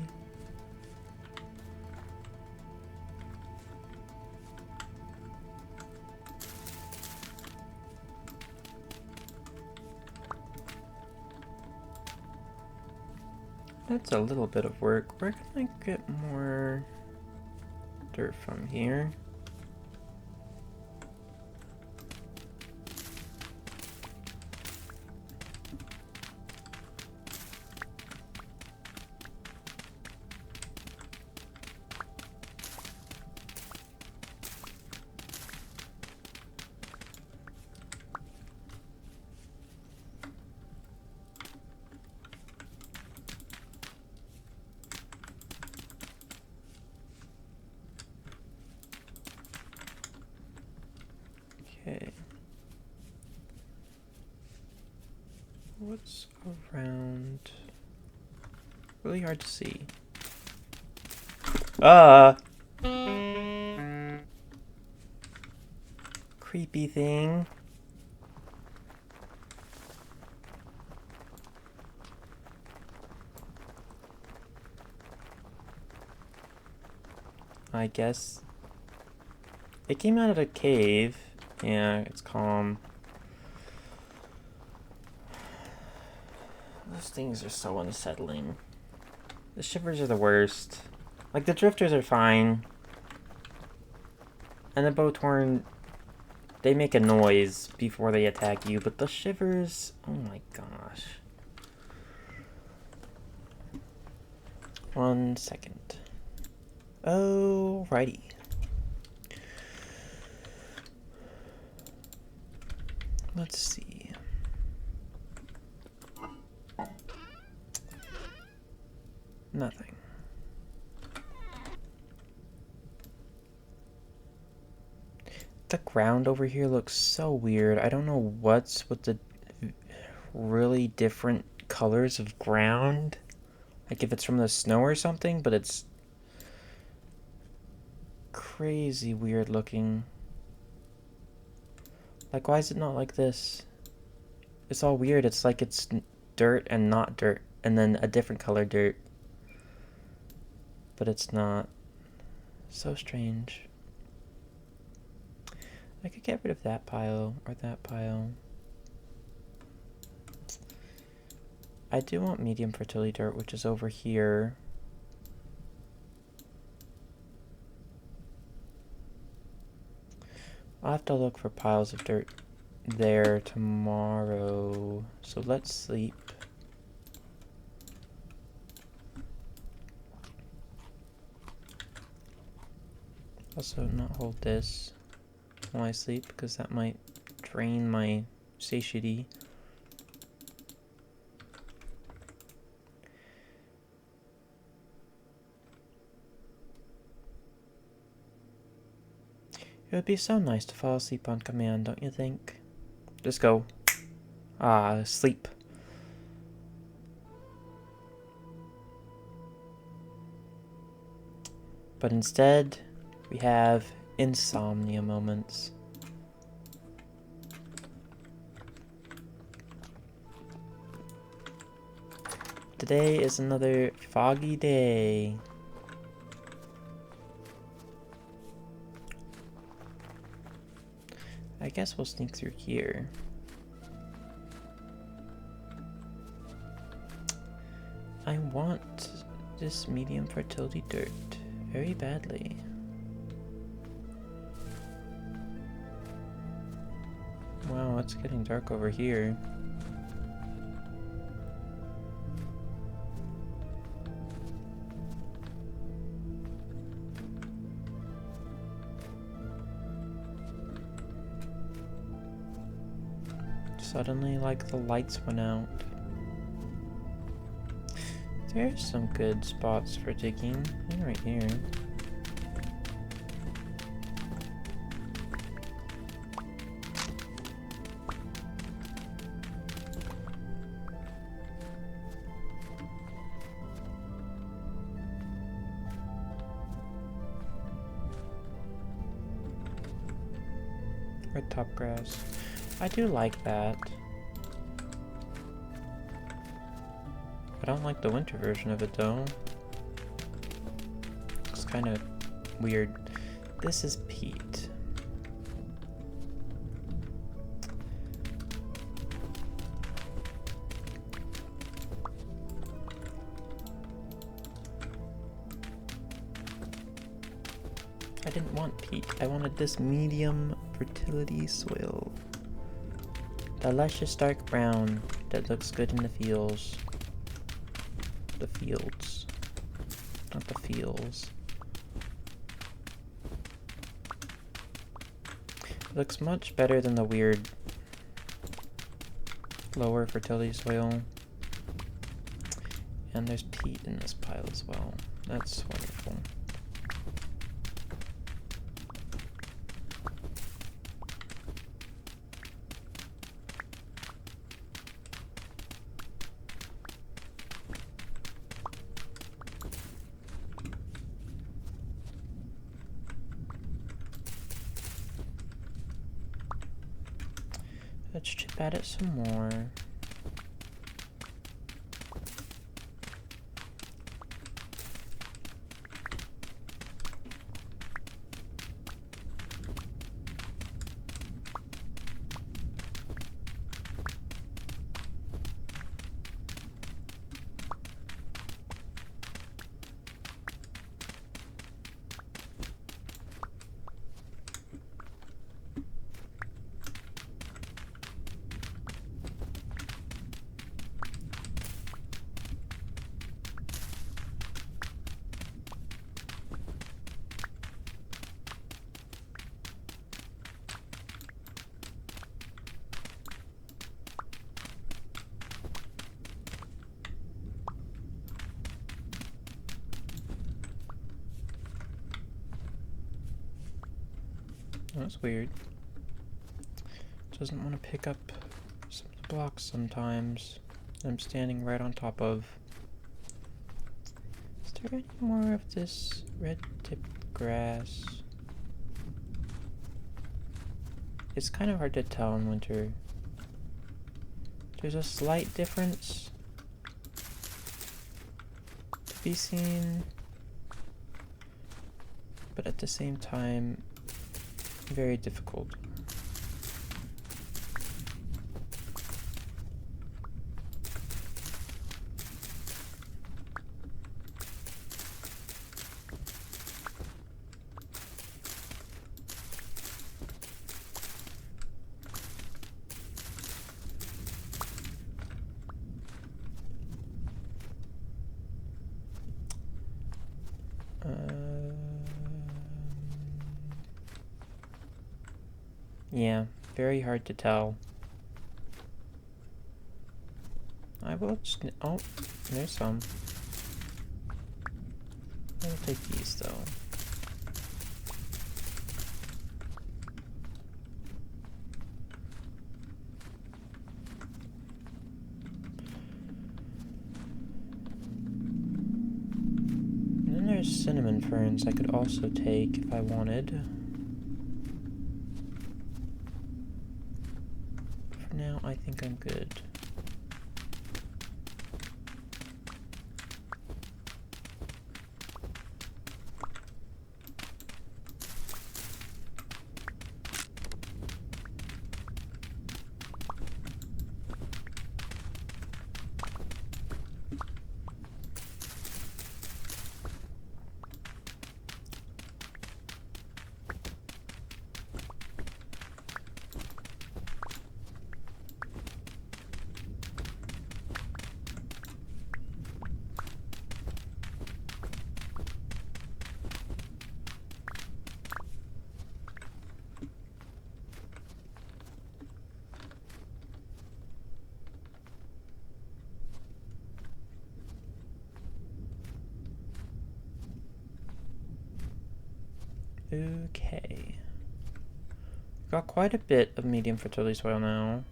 Speaker 1: That's a little bit of work. We're gonna get more dirt from here. Okay. What's around? Really hard to see. Creepy thing. I guess it came out of a cave. Yeah, it's calm. Those things are so unsettling. The shivers are the worst. Like, the drifters are fine. And the Bowthorn, they make a noise before they attack you, but the shivers, oh my gosh. 1 second. Alrighty. Let's see. Nothing. The ground over here looks so weird. I don't know what's with the really different colors of ground. Like if it's from the snow or something, but it's crazy weird looking. Like, why is it not like this? It's all weird. It's like it's dirt and not dirt, and then a different color dirt. But it's not. So strange. I could get rid of that pile or that pile. I do want medium fertility dirt, which is over here. I'll have to look for piles of dirt there tomorrow. So let's sleep. Also, not hold this while I sleep, because that might drain my satiety. It would be so nice to fall asleep on command, don't you think? Just go. Sleep. But instead, we have insomnia moments. Today is another foggy day. I guess we'll sneak through here. I want this medium fertility dirt very badly. Wow, it's getting dark over here. Suddenly, like, the lights went out. There's some good spots for digging. Right here. Red top grass. I do like that. I don't like the winter version of it though. It's kind of weird. This is peat. I didn't want peat. I wanted this medium fertility soil. The luscious dark brown that looks good in the fields. The fields. Not the fields. It looks much better than the weird lower fertility soil. And there's peat in this pile as well. That's wonderful. Let's chip at it some more. That's weird. Doesn't want to pick up some of the blocks sometimes. I'm standing right on top of. Is there any more of this red-tipped grass? It's kind of hard to tell in winter. There's a slight difference to be seen, but at the same time, very difficult. Yeah, very hard to tell. I will just... Oh, there's some. I'll take these, though. And then there's cinnamon ferns I could also take if I wanted. For now, I think I'm good. Okay. Got quite a bit of medium fertility soil now.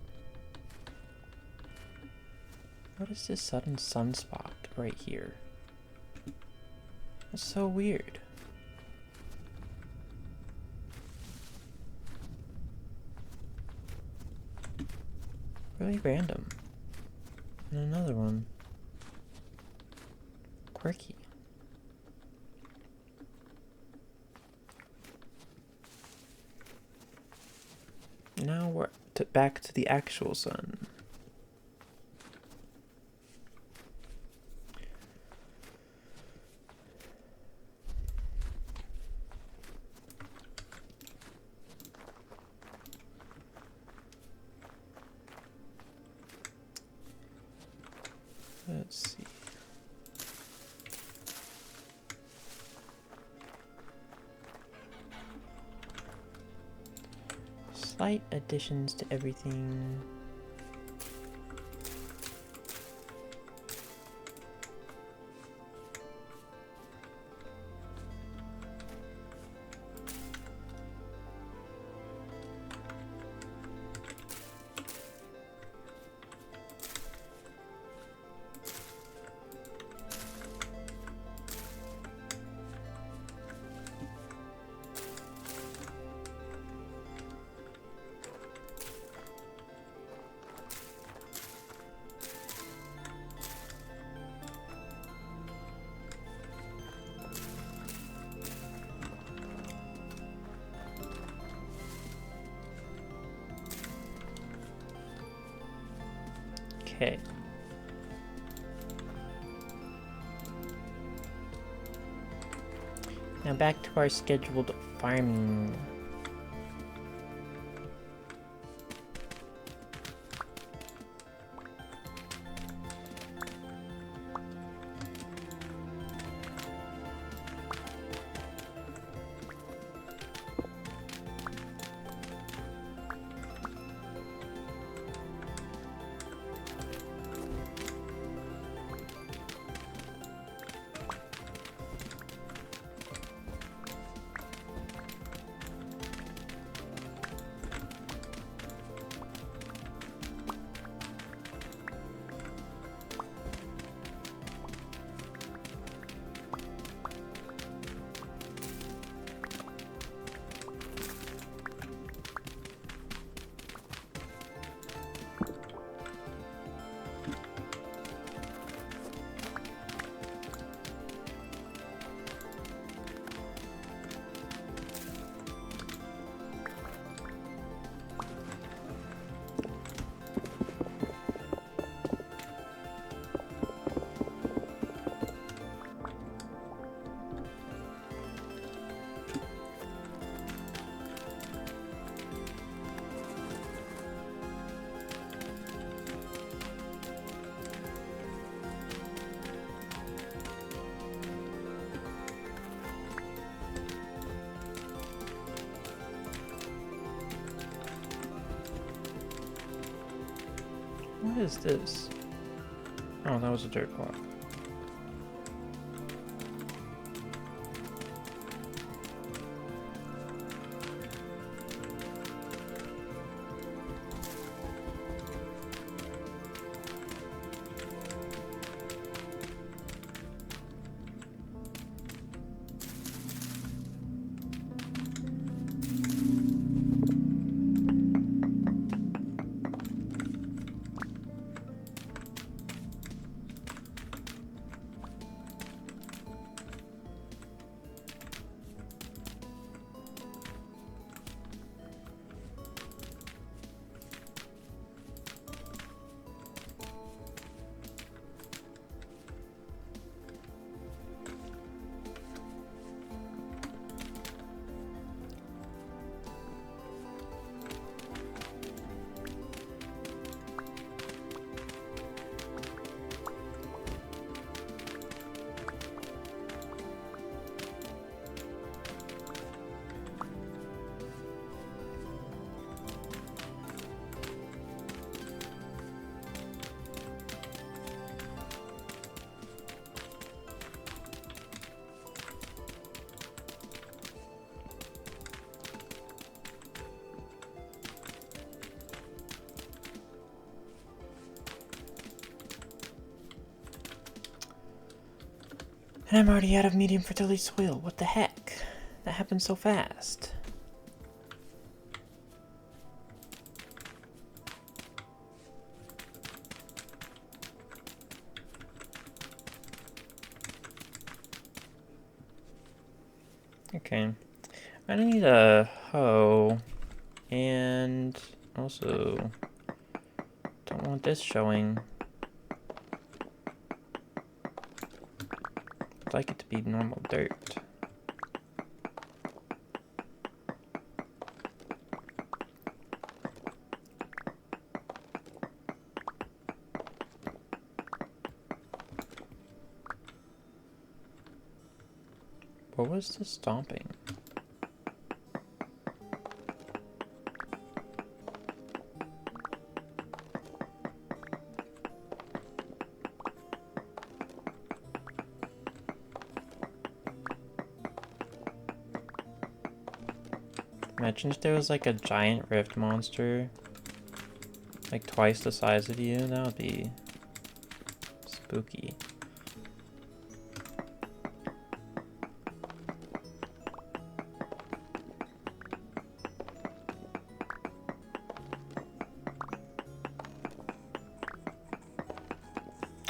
Speaker 1: What is this sudden sunspot right here? That's so weird. Really random. And another one. Quirky. Now we're back to the actual sun. Let's see. Slight additions to everything. Okay. Now back to our scheduled farming. What is this? Oh, that was a dirt clock. And I'm already out of medium fertility soil. What the heck? That happened so fast. Okay. I need a hoe. And also don't want this showing. I'd like it to be normal dirt. What was the stomping? Imagine if there was like a giant rift monster, like twice the size of you. That would be spooky.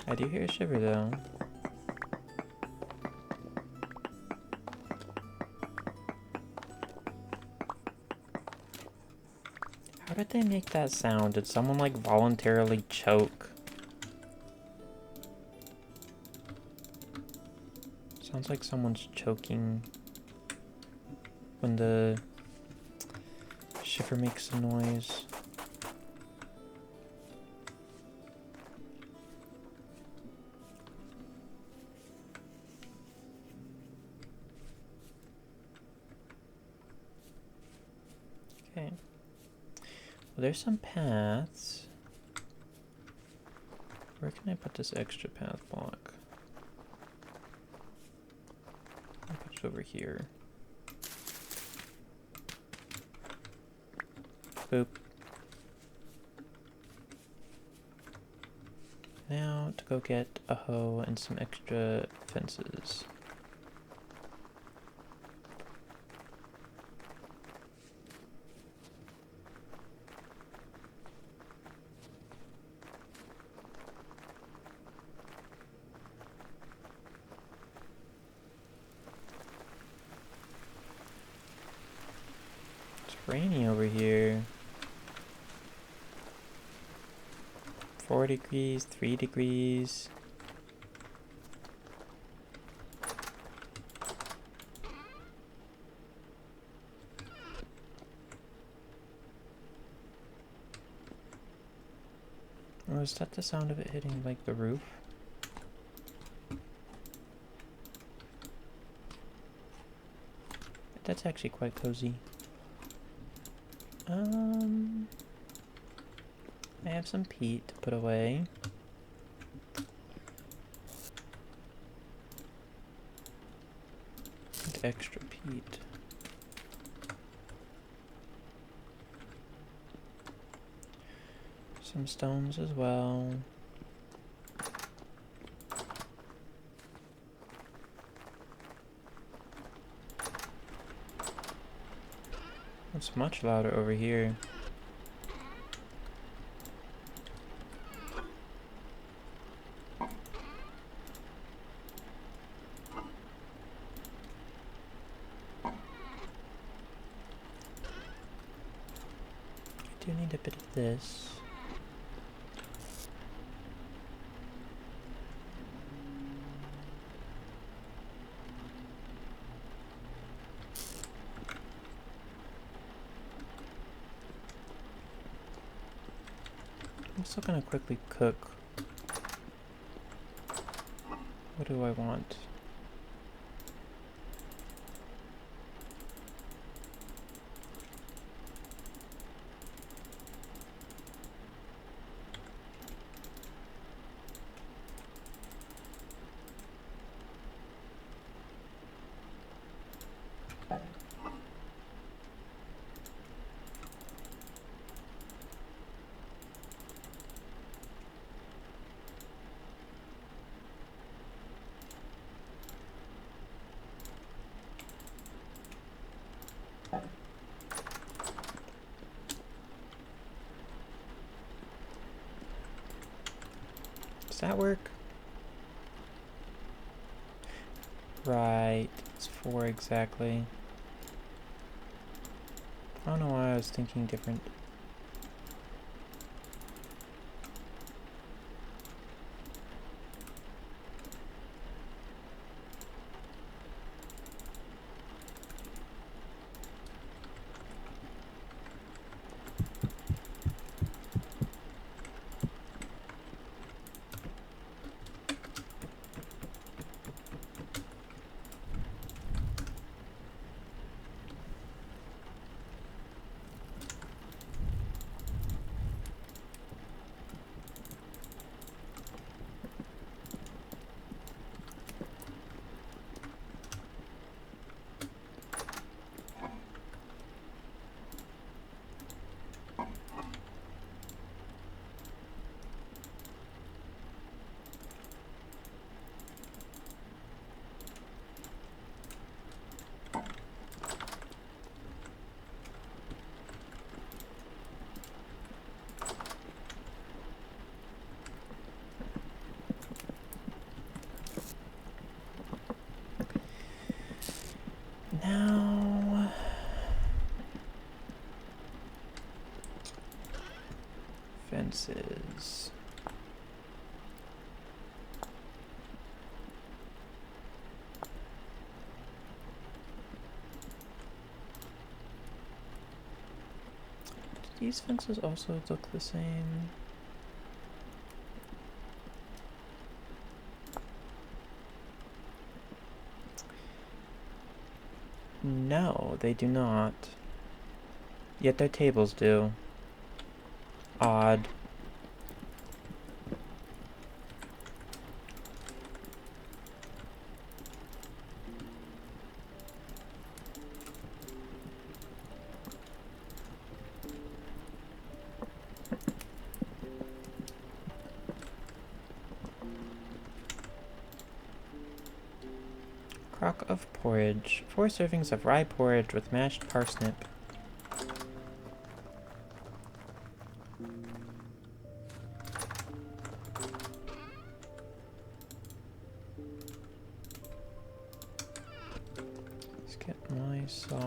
Speaker 1: I do hear a shiver though. How did they make that sound? Did someone like voluntarily choke? Sounds like someone's choking when the shiver makes a noise. Okay. Well, there's some paths. Where can I put this extra path block? I'll put it over here. Boop. Now to go get a hoe and some extra fences. Rainy over here. 4 degrees, 3 degrees. Oh, is that the sound of it hitting like the roof? That's actually quite cozy. I have some peat to put away. And extra peat. Some stones as well. It's much louder over here. I do need a bit of this. I'm still gonna quickly cook. What do I want? Does that work? Right, it's 4 exactly. I don't know why I was thinking different. Now, fences. Do these fences also look the same? No, they do not. Yet their tables do. Odd. Crock of porridge. 4 servings of rye porridge with mashed parsnip. Let's get my saw.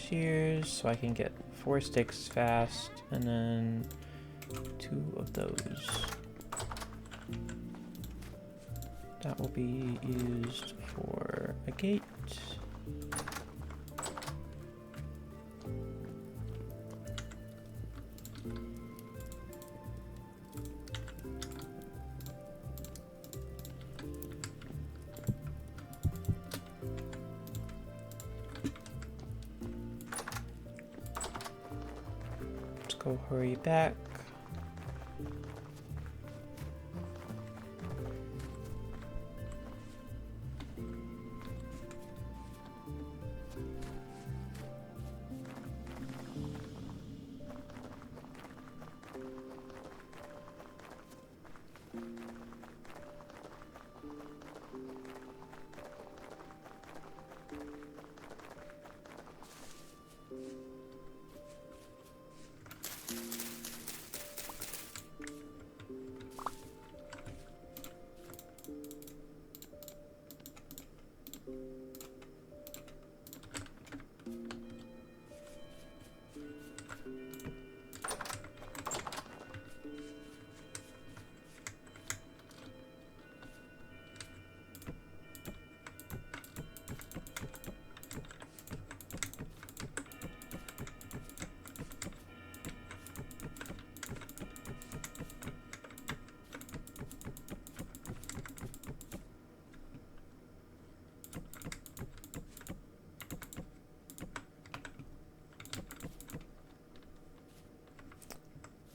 Speaker 1: shears so I can get 4 sticks fast, and then 2 of those. That will be used for a gate. Let's go hurry back.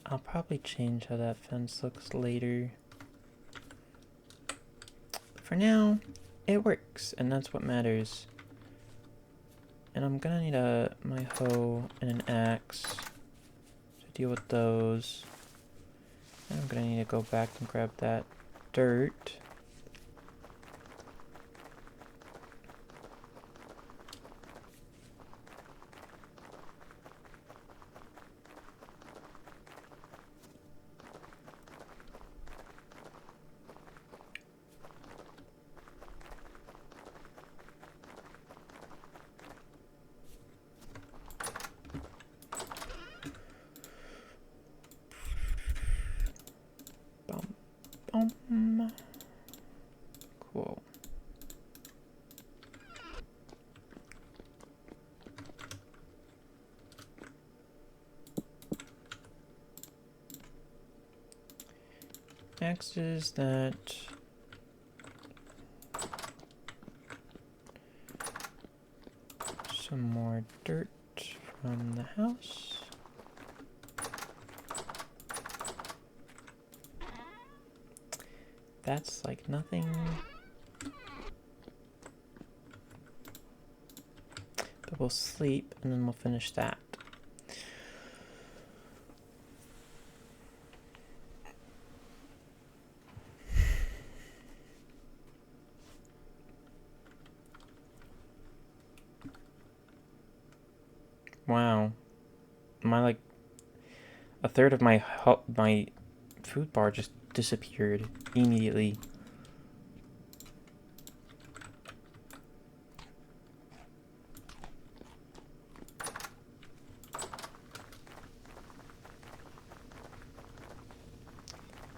Speaker 1: I'll probably change how that fence looks later. For now, it works, and that's what matters. And I'm gonna need my hoe and an axe to deal with those. And I'm gonna need to go back and grab that dirt. Cool. Next is that some more dirt from the house. That's like nothing. But we'll sleep and then we'll finish that. Wow. My a third of my food bar just disappeared immediately.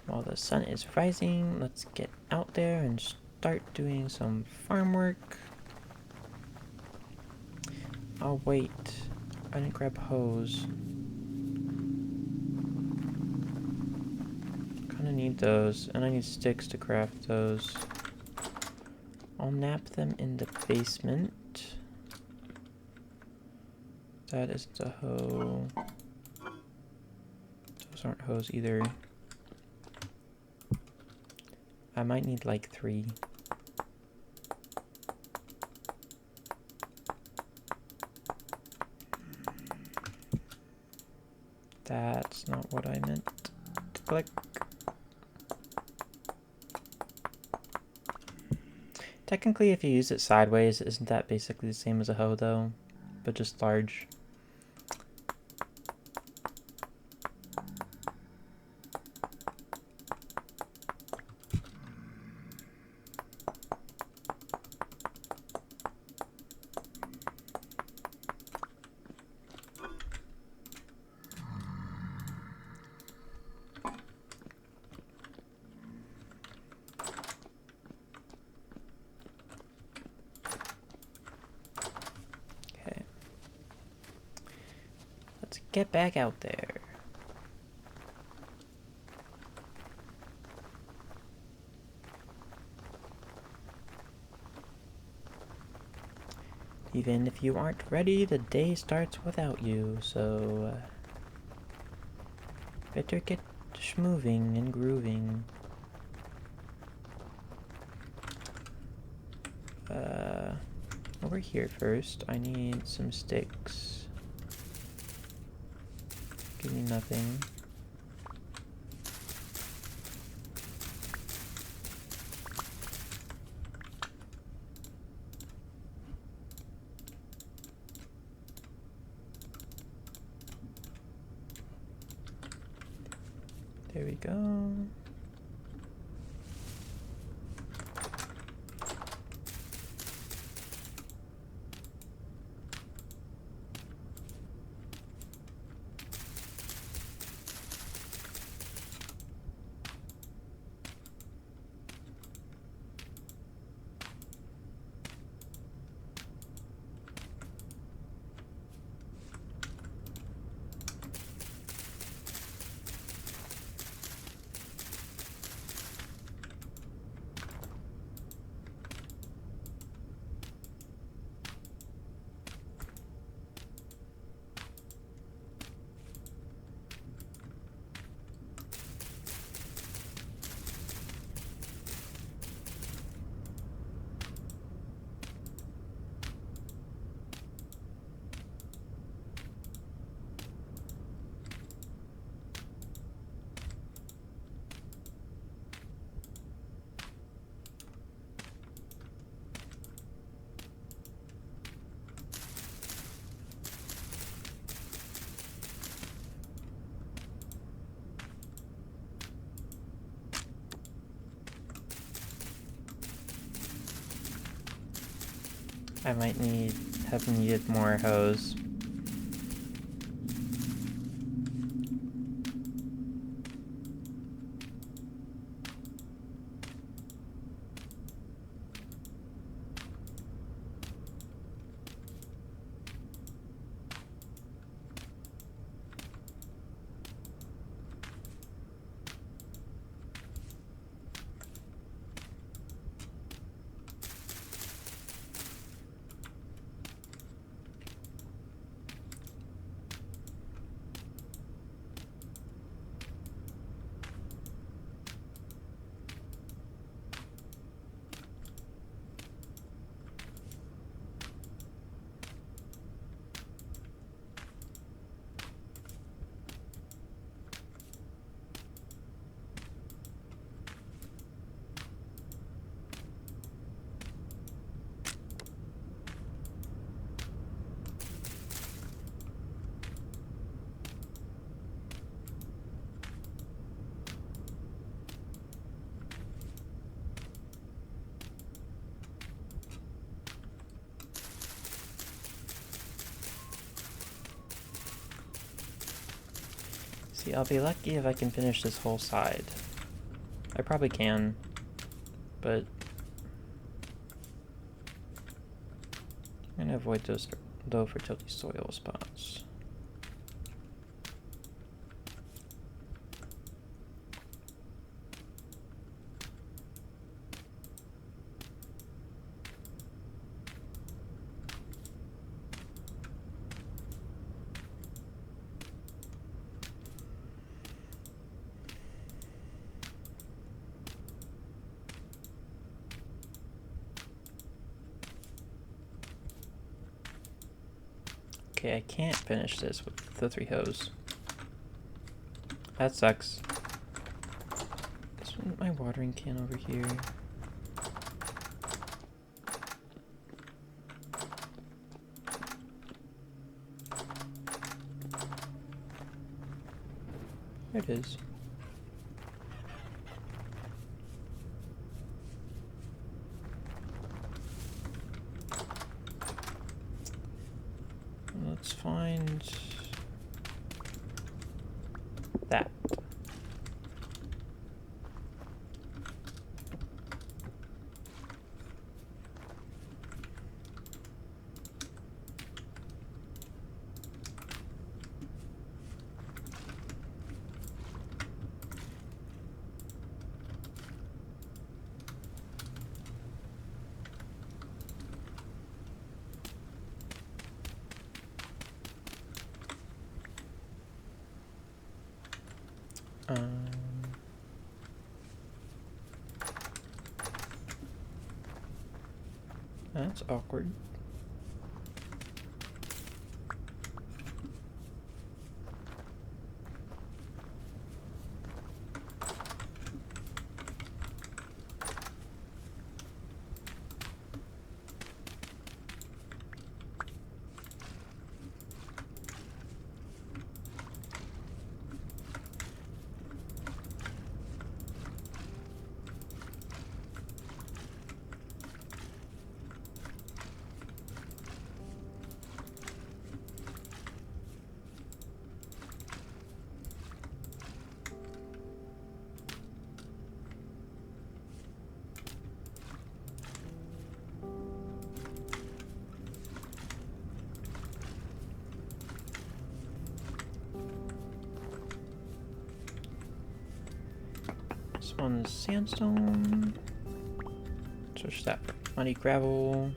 Speaker 1: While the sun is rising, let's get out there and start doing some farm work. Oh wait, I didn't grab hose. Kinda need those, and I need sticks to craft those. I'll nap them in the basement. That is the hoe. Those aren't hose either. I might need like 3. That's not what I meant to click. Technically, if you use it sideways, isn't that basically the same as a hoe though? But just large. get back out there. Even if you aren't ready, the day starts without you, so better get schmoving and grooving. Over here first, I need some sticks. Give me nothing. There we go. I might have needed more hose. See, I'll be lucky if I can finish this whole side. I probably can, but I'm gonna avoid those low fertility soil spots. Okay, I can't finish this with the 3 hose. That sucks. Isn't my watering can over here? There it is. Let's find that. That's awkward. This one's sandstone. Switch that for muddy gravel.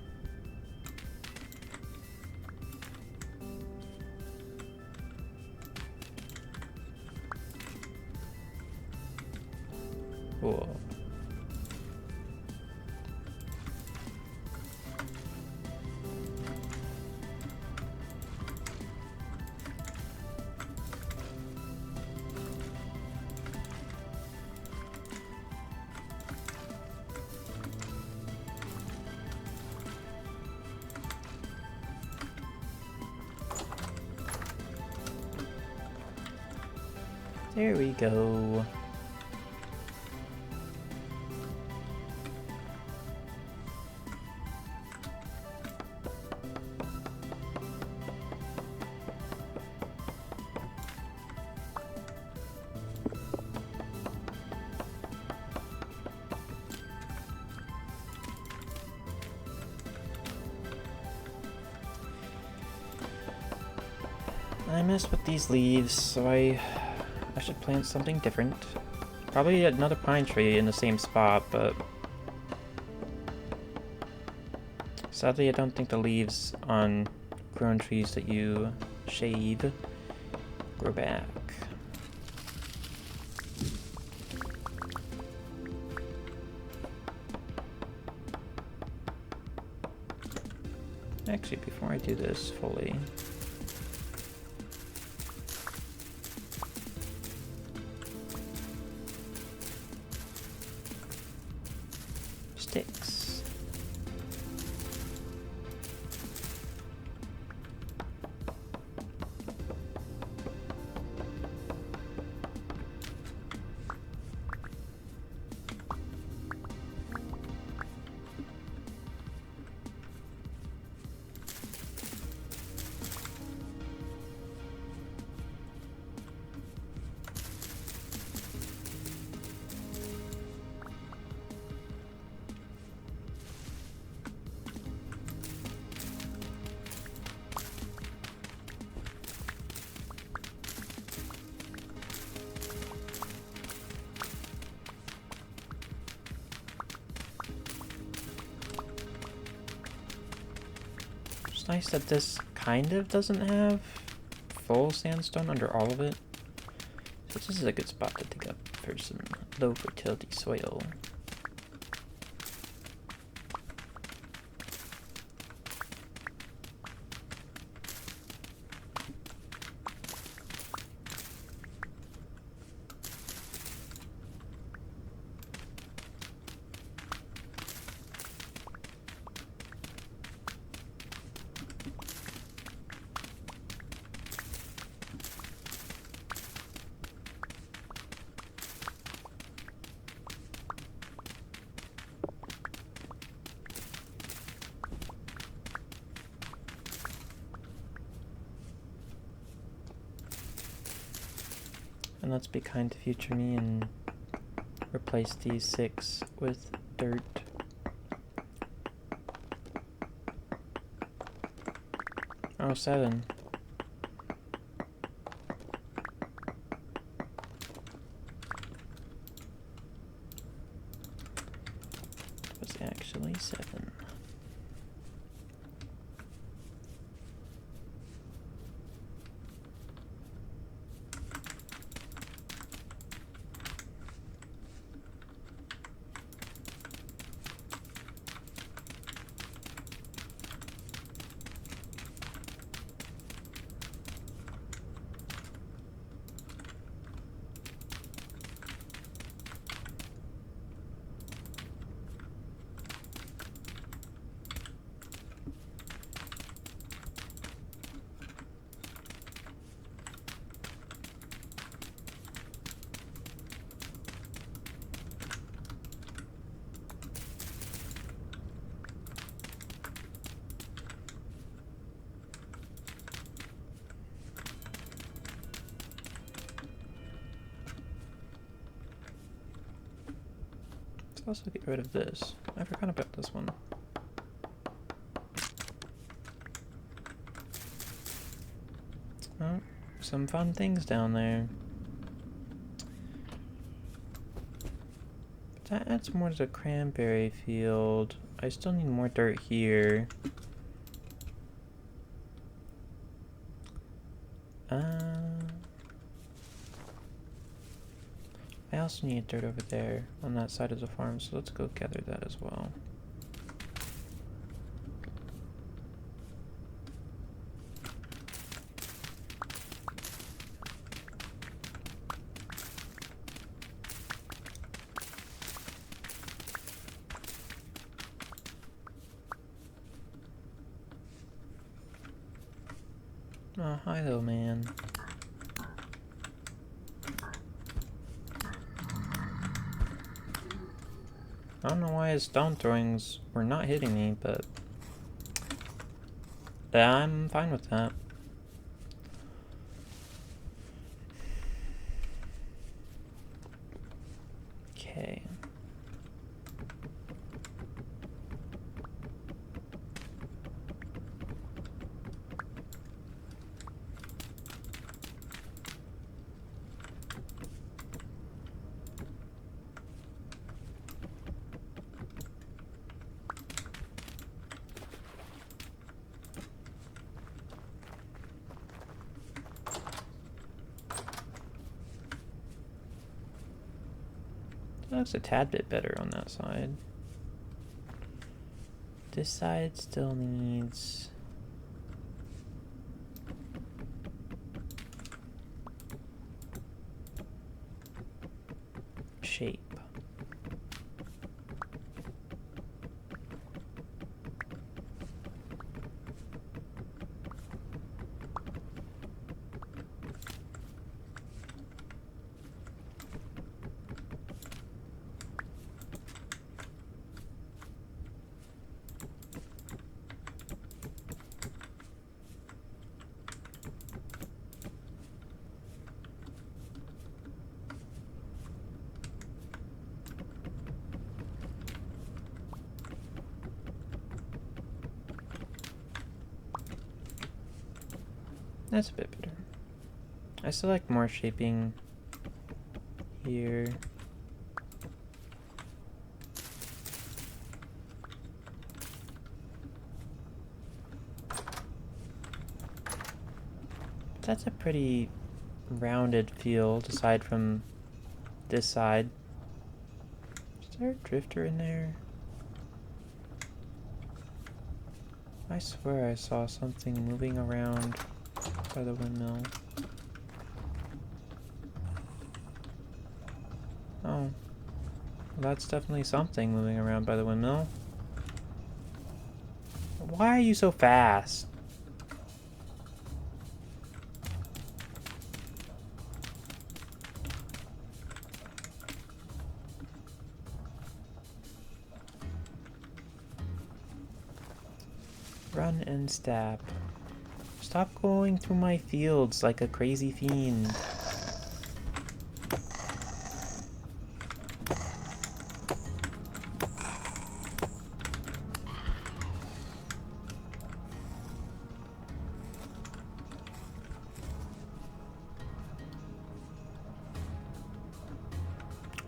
Speaker 1: Cool. There we go. I messed with these leaves, so I should plant something different. Probably another pine tree in the same spot, but sadly I don't think the leaves on grown trees that you shave grow back. Actually, before I do this fully, sticks. It's nice that this kind of doesn't have full sandstone under all of it. So this is a good spot to dig up for some low fertility soil. And let's be kind to future me and replace these 6 with dirt. Oh, 7. It was actually 7. Let's also get rid of this. I forgot about this one. Oh, some fun things down there. But that adds more to the cranberry field. I still need more dirt here. I also need dirt over there on that side of the farm, so let's go gather that as well. Oh, hi little man. I don't know why his stone throwings were not hitting me, but I'm fine with that. Okay. That looks a tad bit better on that side. This side still needs shape. That's a bit better. I still like more shaping here. That's a pretty rounded field aside from this side. Is there a drifter in there? I swear I saw something moving around by the windmill. Oh. Well, that's definitely something moving around by the windmill. Why are you so fast? Run and stab. Stop going through my fields like a crazy fiend.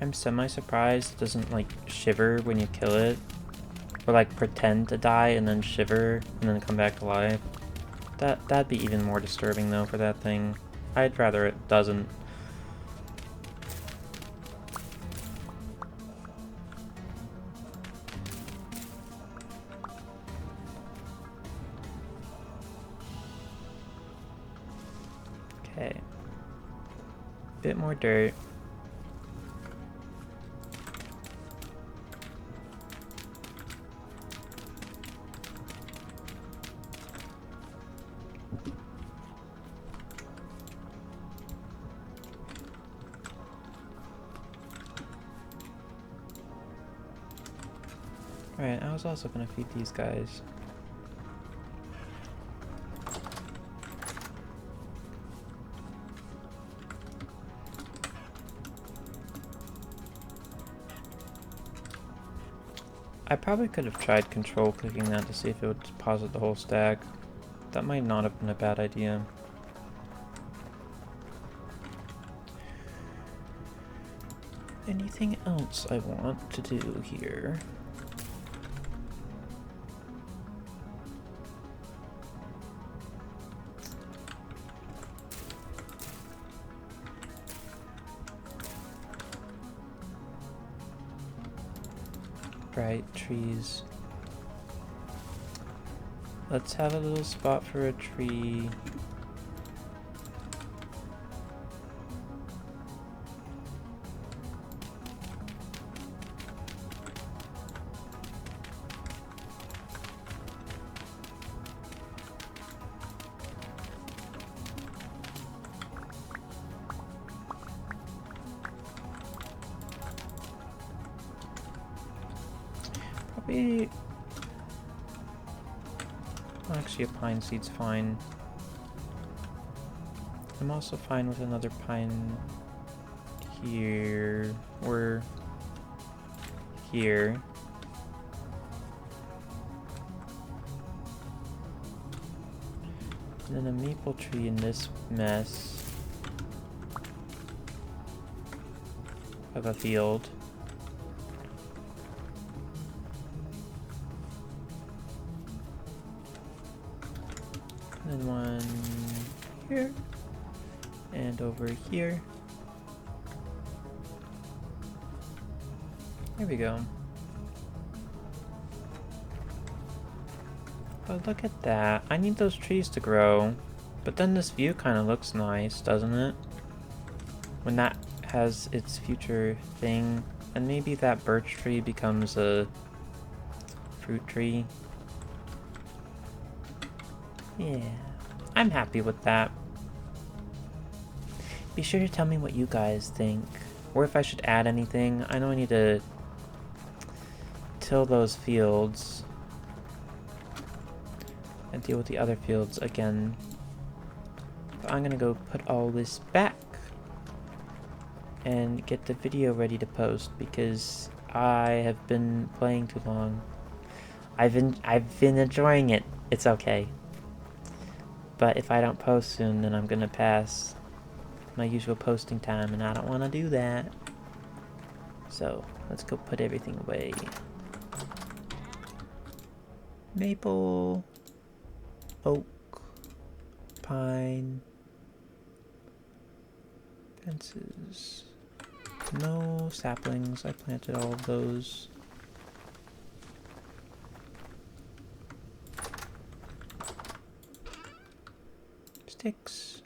Speaker 1: I'm semi-surprised it doesn't like shiver when you kill it. Or like pretend to die and then shiver and then come back to life. That'd be even more disturbing though for that thing. I'd rather it doesn't. Okay. Bit more dirt. Alright, I was also gonna feed these guys. I probably could have tried control clicking that to see if it would deposit the whole stack. That might not have been a bad idea. Anything else I want to do here? Bright trees. Let's have a little spot for a tree. Probably... Actually, a pine seed's fine. I'm also fine with another pine here, or here. And then a maple tree in this mess of a field. And then one here. And over here. There we go. But look at that. I need those trees to grow. But then this view kind of looks nice, doesn't it? When that has its future thing. And maybe that birch tree becomes a fruit tree. Yeah, I'm happy with that. Be sure to tell me what you guys think. Or if I should add anything. I know I need to till those fields and deal with the other fields again. But I'm gonna go put all this back and get the video ready to post because I have been playing too long. I've been enjoying it. It's okay. But if I don't post soon, then I'm gonna pass my usual posting time, and I don't want to do that. So let's go put everything away. Maple, oak, pine, fences. No saplings. I planted all of those. Sticks.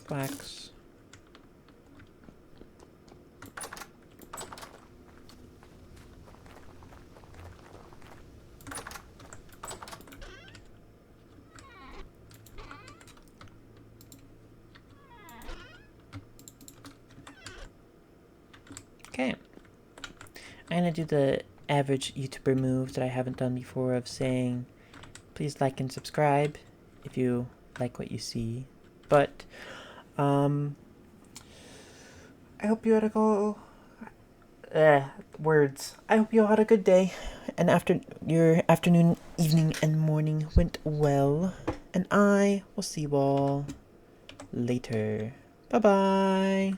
Speaker 1: Flax. Okay. I'm gonna do the average YouTuber move that I haven't done before of saying, please like and subscribe if you like what you see. But, I hope you had a words. I hope you all had a good day. And your afternoon, evening, and morning went well. And I will see you all later. Bye-bye.